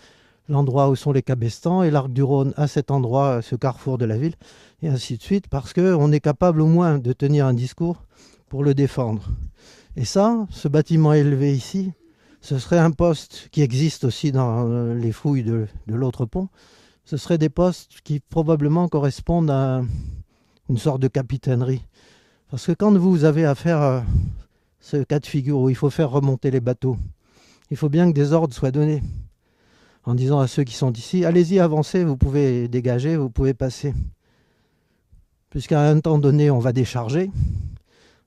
l'endroit où sont les cabestans et l'arc du Rhône à cet endroit, à ce carrefour de la ville, et ainsi de suite, parce qu'on est capable au moins de tenir un discours pour le défendre. Et ça, ce bâtiment élevé ici, ce serait un poste qui existe aussi dans les fouilles de l'autre pont. Ce seraient des postes qui probablement correspondent à une sorte de capitainerie. Parce que quand vous avez affaire à ce cas de figure où il faut faire remonter les bateaux, il faut bien que des ordres soient donnés. En disant à ceux qui sont ici, allez-y, avancez, vous pouvez dégager, vous pouvez passer. Puisqu'à un temps donné, on va décharger.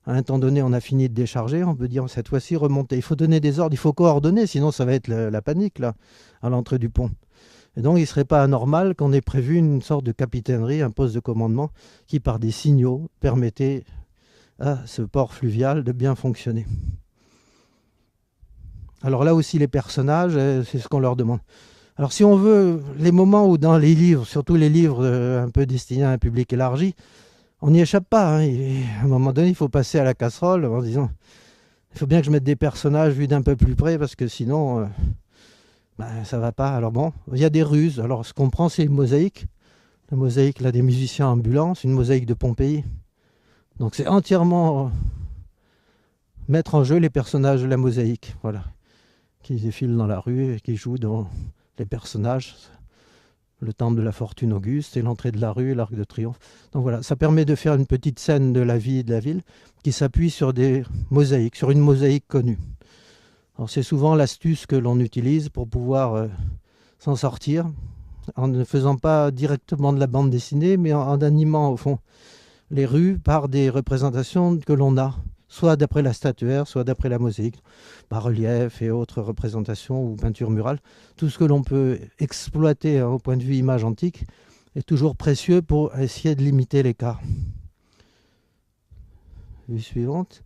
À un temps donné, on a fini de décharger, on peut dire cette fois-ci remonter. Il faut donner des ordres, il faut coordonner, sinon ça va être la panique là, à l'entrée du pont. Et donc il ne serait pas anormal qu'on ait prévu une sorte de capitainerie, un poste de commandement, qui par des signaux permettait à ce port fluvial de bien fonctionner. Alors là aussi les personnages, c'est ce qu'on leur demande. Alors si on veut, les moments où dans les livres, surtout les livres un peu destinés à un public élargi, on n'y échappe pas. À un moment donné, il faut passer à la casserole en disant il faut bien que je mette des personnages vus d'un peu plus près parce que sinon, ça va pas. Alors bon, il y a des ruses. Alors ce qu'on prend, c'est une mosaïque. La mosaïque là, des musiciens ambulants, c'est une mosaïque de Pompéi. Donc c'est entièrement mettre en jeu les personnages de la mosaïque. Voilà. Qui défilent dans la rue et qui jouent dans les personnages. Le temple de la fortune Auguste et l'entrée de la rue, l'Arc de Triomphe. Donc voilà, ça permet de faire une petite scène de la vie de la ville qui s'appuie sur des mosaïques, sur une mosaïque connue. Alors c'est souvent l'astuce que l'on utilise pour pouvoir s'en sortir, en ne faisant pas directement de la bande dessinée, mais en animant au fond les rues par des représentations que l'on a, soit d'après la statuaire, soit d'après la mosaïque, bas-relief et autres représentations ou peintures murales. Tout ce que l'on peut exploiter au point de vue image antique est toujours précieux pour essayer de limiter l'écart. Vue suivante.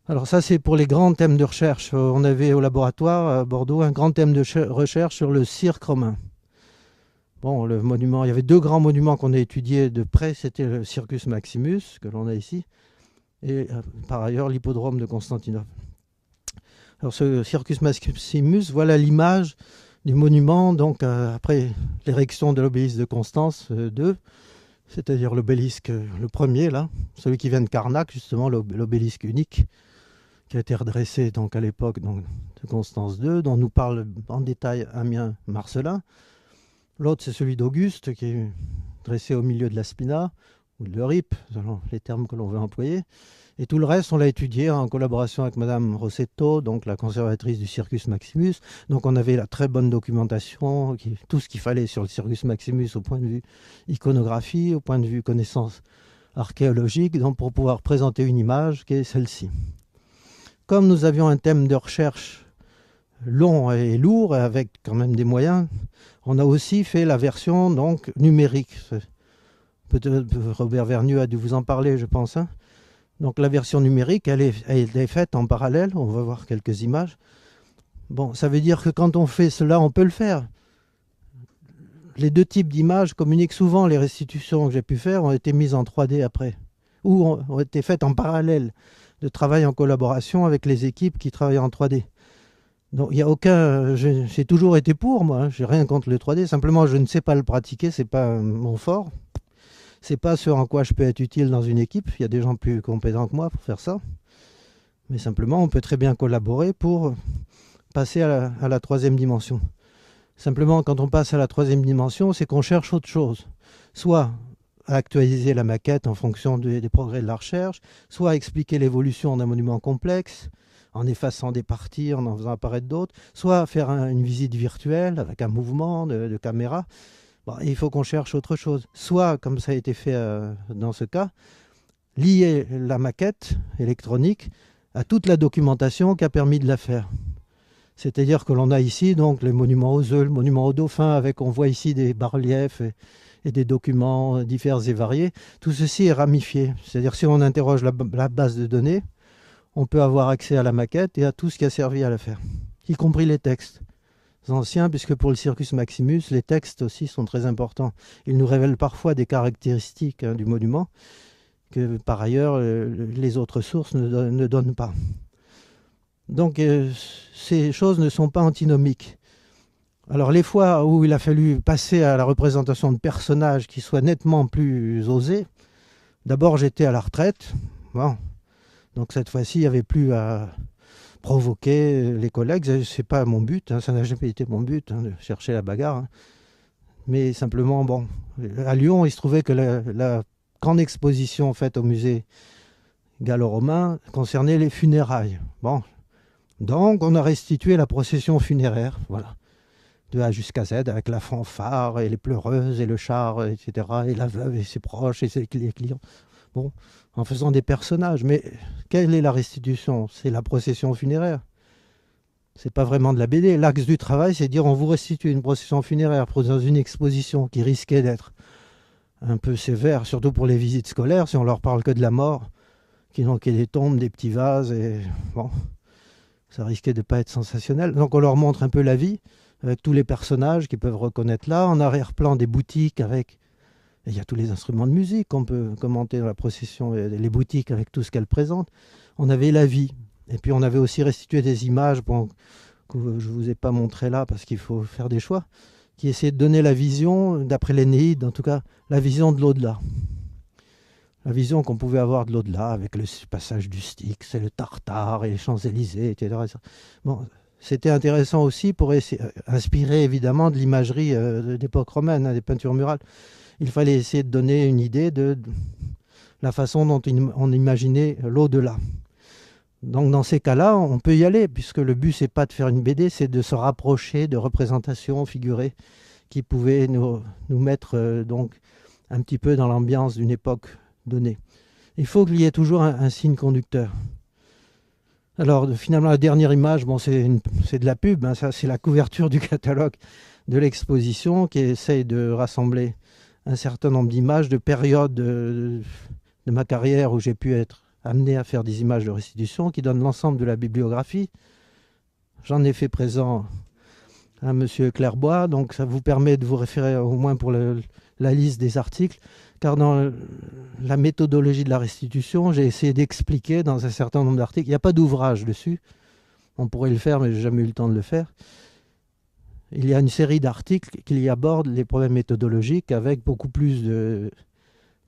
Alors ça c'est pour les grands thèmes de recherche. On avait au laboratoire à Bordeaux un grand thème de recherche sur le cirque romain. Bon, le monument, il y avait deux grands monuments qu'on a étudiés de près, c'était le Circus Maximus, que l'on a ici, et par ailleurs l'hippodrome de Constantinople. Alors ce Circus Maximus, voilà l'image du monument, donc après l'érection de l'obélisque de Constance II, c'est-à-dire l'obélisque, le premier là, celui qui vient de Carnac, justement, l'obélisque unique, qui a été redressé donc, à l'époque donc, de Constance II, dont nous parle en détail Ammien Marcellin. L'autre, c'est celui d'Auguste, qui est dressé au milieu de la spina, ou de l'Euripe, selon les termes que l'on veut employer. Et tout le reste, on l'a étudié en collaboration avec Madame Rossetto, donc la conservatrice du Circus Maximus. Donc on avait la très bonne documentation, tout ce qu'il fallait sur le Circus Maximus au point de vue iconographie, au point de vue connaissance archéologique donc pour pouvoir présenter une image qui est celle-ci. Comme nous avions un thème de recherche long et lourd, avec quand même des moyens, on a aussi fait la version donc numérique. Peut-être Robert Vernieu a dû vous en parler, je pense. Hein. Donc la version numérique, elle est faite en parallèle. On va voir quelques images. Bon, ça veut dire que quand on fait cela, on peut le faire. Les deux types d'images communiquent souvent. Les restitutions que j'ai pu faire ont été mises en 3D après, ou ont été faites en parallèle de travail en collaboration avec les équipes qui travaillent en 3D. Donc il n'y a aucun... J'ai toujours été pour, moi. J'ai rien contre le 3D. Simplement, je ne sais pas le pratiquer. C'est pas mon fort. C'est pas ce en quoi je peux être utile dans une équipe. Il y a des gens plus compétents que moi pour faire ça. Mais simplement, on peut très bien collaborer pour passer à la 3e dimension. Simplement, quand on passe à la 3e dimension, c'est qu'on cherche autre chose. Soit à actualiser la maquette en fonction des progrès de la recherche, soit à expliquer l'évolution d'un monument complexe, en effaçant des parties, en faisant apparaître d'autres, soit à faire une visite virtuelle avec un mouvement de caméra. Bon, il faut qu'on cherche autre chose. Soit, comme ça a été fait dans ce cas, lier la maquette électronique à toute la documentation qui a permis de la faire. C'est-à-dire que l'on a ici donc les monuments aux œufs, le monument aux dauphins, avec on voit ici des bas-reliefs et des documents divers et variés. Tout ceci est ramifié. C'est-à-dire si on interroge la base de données, on peut avoir accès à la maquette et à tout ce qui a servi à la faire, y compris les textes anciens, puisque pour le Circus Maximus, les textes aussi sont très importants. Ils nous révèlent parfois des caractéristiques du monument que par ailleurs les autres sources ne donnent pas. Donc ces choses ne sont pas antinomiques. Alors les fois où il a fallu passer à la représentation de personnages qui soient nettement plus osés, d'abord j'étais à la retraite, bon, donc cette fois-ci il n'y avait plus à provoquer les collègues, c'est pas mon but, hein, ça n'a jamais été mon but hein, de chercher la bagarre, hein. Mais simplement, bon, à Lyon il se trouvait que la grande exposition faite au musée gallo-romain concernait les funérailles. Bon, donc on a restitué la procession funéraire, voilà, de A jusqu'à Z, avec la fanfare et les pleureuses et le char, etc., et la veuve et ses proches et les clients. Bon, en faisant des personnages. Mais quelle est la restitution? C'est la procession funéraire. C'est pas vraiment de la BD. L'axe du travail, c'est de dire on vous restitue une procession funéraire dans une exposition qui risquait d'être un peu sévère, surtout pour les visites scolaires, si on leur parle que de la mort, qui n'ont que des tombes, des petits vases, et bon, ça risquait de ne pas être sensationnel. Donc on leur montre un peu la vie, avec tous les personnages qu'ils peuvent reconnaître là, en arrière-plan des boutiques avec... Il y a tous les instruments de musique qu'on peut commenter dans la procession, les boutiques avec tout ce qu'elles présentent. On avait la vie. Et puis on avait aussi restitué des images que je ne vous ai pas montrées là parce qu'il faut faire des choix, qui essayaient de donner la vision, d'après l'Énéide en tout cas, la vision de l'au-delà. La vision qu'on pouvait avoir de l'au-delà avec le passage du Styx et le Tartare et les Champs-Élysées, etc. Bon, c'était intéressant aussi pour inspirer évidemment de l'imagerie d'époque romaine, hein, des peintures murales. Il fallait essayer de donner une idée de la façon dont on imaginait l'au-delà. Donc dans ces cas-là, on peut y aller, puisque le but, c'est pas de faire une BD, c'est de se rapprocher de représentations figurées qui pouvaient nous mettre donc un petit peu dans l'ambiance d'une époque donnée. Il faut qu'il y ait toujours un signe conducteur. Alors finalement, la dernière image, bon, c'est de la pub, hein, ça, c'est la couverture du catalogue de l'exposition qui essaye de rassembler un certain nombre d'images de périodes de ma carrière où j'ai pu être amené à faire des images de restitution qui donnent l'ensemble de la bibliographie. J'en ai fait présent à M. Clairbois, donc ça vous permet de vous référer au moins pour la liste des articles, car dans la méthodologie de la restitution, j'ai essayé d'expliquer dans un certain nombre d'articles, il n'y a pas d'ouvrage dessus, on pourrait le faire mais je n'ai jamais eu le temps de le faire. Il y a une série d'articles qui y abordent les problèmes méthodologiques avec beaucoup plus de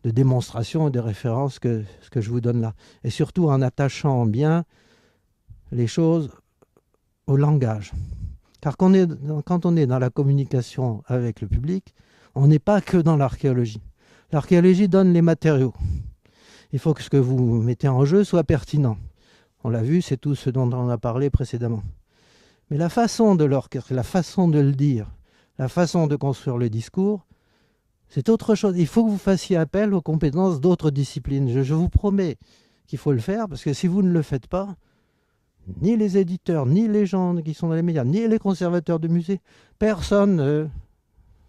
démonstrations et de références que ce que je vous donne là. Et surtout en attachant bien les choses au langage. Car quand on est dans la communication avec le public, on n'est pas que dans l'archéologie. L'archéologie donne les matériaux. Il faut que ce que vous mettez en jeu soit pertinent. On l'a vu, c'est tout ce dont on a parlé précédemment. Mais la façon de l'orchestre, la façon de le dire, la façon de construire le discours, C'est autre chose. Il faut que vous fassiez appel aux compétences d'autres disciplines. Je vous promets qu'il faut le faire, parce que si vous ne le faites pas, ni les éditeurs, ni les gens qui sont dans les médias, ni les conservateurs de musées, personne ne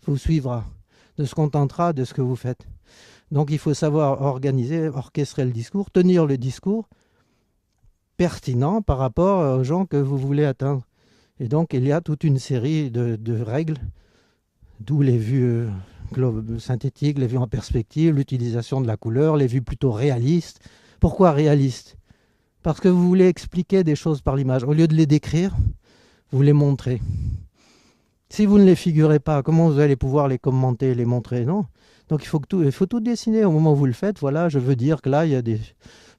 vous suivra, ne se contentera de ce que vous faites. Donc il faut savoir organiser, orchestrer le discours, tenir le discours pertinent par rapport aux gens que vous voulez atteindre. Et donc il y a toute une série de règles, d'où les vues synthétiques, les vues en perspective, l'utilisation de la couleur, les vues plutôt réalistes. Pourquoi réalistes? Parce que vous voulez expliquer des choses par l'image. Au lieu de les décrire, vous les montrez. Si vous ne les figurez pas, comment vous allez pouvoir les commenter, les montrer? Non. Donc il faut tout dessiner au moment où vous le faites. Voilà, je veux dire que là, il y a des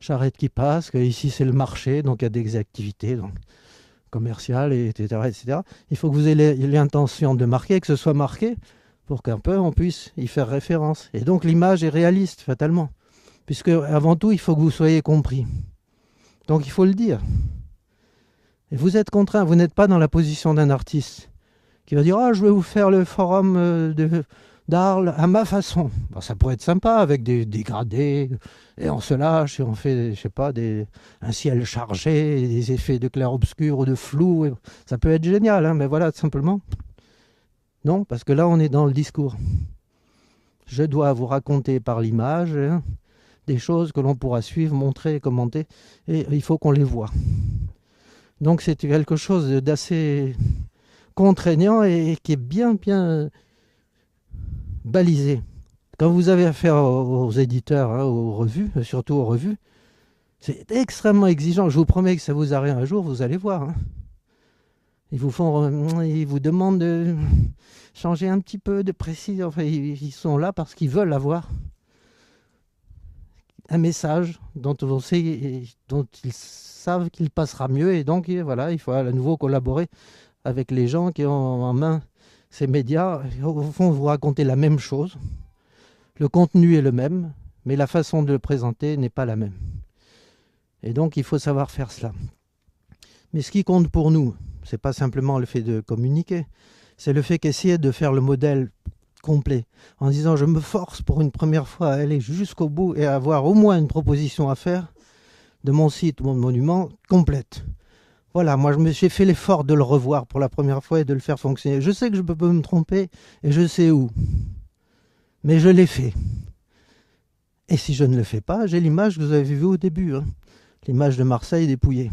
charrettes qui passent, que ici c'est le marché, donc il y a des activités commerciales, etc., etc. Il faut que vous ayez l'intention de marquer, que ce soit marqué, pour qu'un peu on puisse y faire référence. Et donc l'image est réaliste, fatalement. Puisque avant tout, il faut que vous soyez compris. Donc il faut le dire. Et vous êtes contraint, vous n'êtes pas dans la position d'un artiste qui va dire « Ah, je vais vous faire le forum d'Arles à ma façon. » Bon, ça pourrait être sympa avec des dégradés, et on se lâche, et on fait, je sais pas, un ciel chargé, des effets de clair-obscur ou de flou. Ça peut être génial, hein, mais voilà, simplement. Non, parce que là, on est dans le discours. Je dois vous raconter par l'image des choses que l'on pourra suivre, montrer, commenter, et il faut qu'on les voit. Donc c'est quelque chose d'assez contraignant et qui est bien balisé. Quand vous avez affaire aux éditeurs, aux revues, surtout aux revues, c'est extrêmement exigeant. Je vous promets que ça vous arrive un jour, vous allez voir. Hein. Ils vous demandent de changer un petit peu de précision. Enfin, ils sont là parce qu'ils veulent avoir un message dont ils savent qu'il passera mieux. Et donc, voilà, il faut à nouveau collaborer avec les gens qui ont en main ces médias. Au fond, vous racontez la même chose. Le contenu est le même, mais la façon de le présenter n'est pas la même. Et donc, il faut savoir faire cela. Mais ce qui compte pour nous, ce n'est pas simplement le fait de communiquer, c'est le fait qu'essayer de faire le modèle complet, en disant je me force pour une première fois à aller jusqu'au bout et à avoir au moins une proposition à faire de mon site ou mon monument complète. Voilà, moi je me suis fait l'effort de le revoir pour la première fois et de le faire fonctionner. Je sais que je peux me tromper et je sais où, mais je l'ai fait. Et si je ne le fais pas, j'ai l'image que vous avez vue au début, hein, l'image de Marseille dépouillée.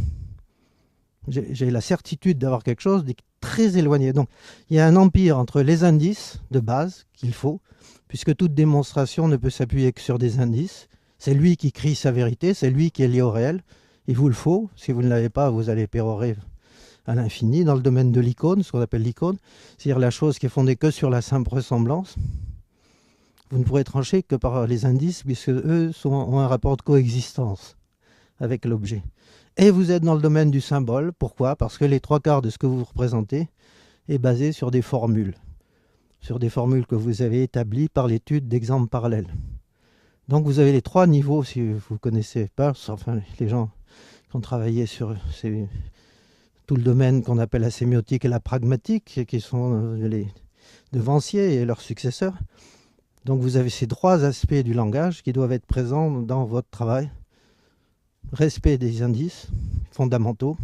J'ai la certitude d'avoir quelque chose de très éloigné. Donc, il y a un empire entre les indices de base qu'il faut, puisque toute démonstration ne peut s'appuyer que sur des indices. C'est lui qui crie sa vérité, c'est lui qui est lié au réel. Il vous le faut. Si vous ne l'avez pas, vous allez pérorer à l'infini. Dans le domaine de l'icône, ce qu'on appelle l'icône, c'est-à-dire la chose qui est fondée que sur la simple ressemblance, vous ne pourrez trancher que par les indices, puisque eux ont un rapport de coexistence avec l'objet. Et vous êtes dans le domaine du symbole. Pourquoi? Parce que les trois quarts de ce que vous représentez est basé sur des formules que vous avez établies par l'étude d'exemples parallèles. Donc vous avez les trois niveaux, si vous connaissez pas, enfin les gens qui ont travaillé sur tout le domaine qu'on appelle la sémiotique et la pragmatique, qui sont les devanciers et leurs successeurs. Donc vous avez ces trois aspects du langage qui doivent être présents dans votre travail. Respect des indices fondamentaux,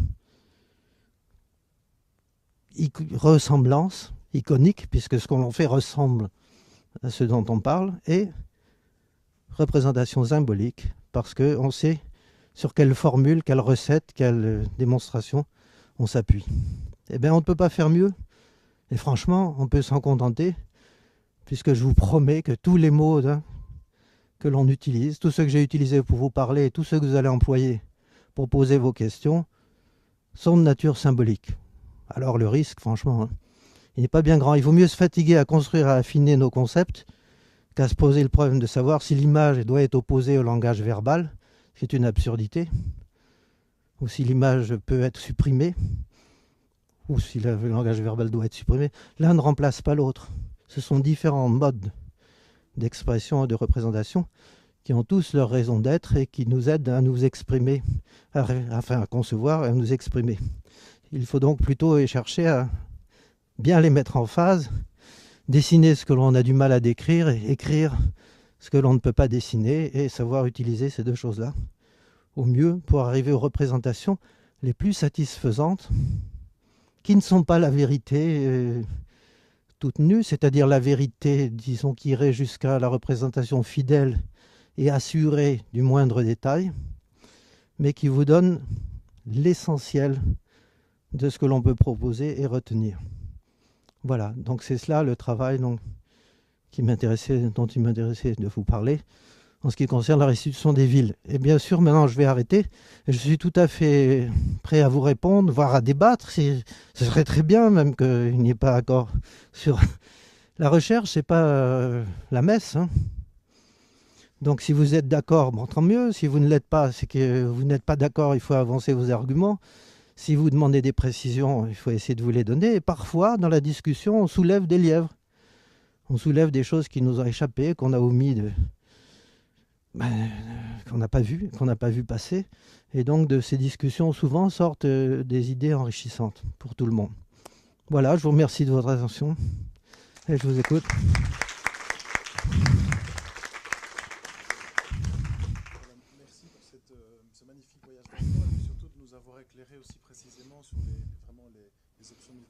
ressemblance iconique, puisque ce qu'on fait ressemble à ce dont on parle, et représentation symbolique, parce qu'on sait sur quelle formule, quelle recette, quelle démonstration on s'appuie. Eh bien, on ne peut pas faire mieux, et franchement, on peut s'en contenter, puisque je vous promets que tous les mots que l'on utilise, tous ceux que j'ai utilisés pour vous parler et tous ceux que vous allez employer pour poser vos questions sont de nature symbolique. Alors le risque, franchement, il n'est pas bien grand. Il vaut mieux se fatiguer à construire, à affiner nos concepts qu'à se poser le problème de savoir si l'image doit être opposée au langage verbal, ce qui est une absurdité, ou si l'image peut être supprimée, ou si le langage verbal doit être supprimé. L'un ne remplace pas l'autre. Ce sont différents modes d'expression et de représentation qui ont tous leur raison d'être et qui nous aident à nous exprimer, à concevoir et à nous exprimer. Il faut donc plutôt chercher à bien les mettre en phase, dessiner ce que l'on a du mal à décrire et écrire ce que l'on ne peut pas dessiner et savoir utiliser ces deux choses-là au mieux pour arriver aux représentations les plus satisfaisantes qui ne sont pas la vérité toute nue, c'est-à-dire la vérité, disons, qui irait jusqu'à la représentation fidèle et assurée du moindre détail, mais qui vous donne l'essentiel de ce que l'on peut proposer et retenir. Voilà, donc c'est cela le travail dont il m'intéressait de vous parler en ce qui concerne la restitution des villes. Et bien sûr, maintenant je vais arrêter. Je suis tout à fait prêt à vous répondre, voire à débattre. Ce serait très bien même qu'il n'y ait pas accord sur la recherche, c'est pas la messe. Hein. Donc si vous êtes d'accord, bon, tant mieux. Si vous ne l'êtes pas, c'est que vous n'êtes pas d'accord, il faut avancer vos arguments. Si vous demandez des précisions, il faut essayer de vous les donner. Et parfois, dans la discussion, on soulève des lièvres. On soulève des choses qui nous ont échappé, qu'on a omis qu'on n'a pas vu passer. Et donc, de ces discussions, souvent, sortent des idées enrichissantes pour tout le monde. Voilà, je vous remercie de votre attention et je vous écoute. Merci pour ce magnifique voyage dans le temps et surtout de nous avoir éclairé aussi précisément sur les options méthodologiques.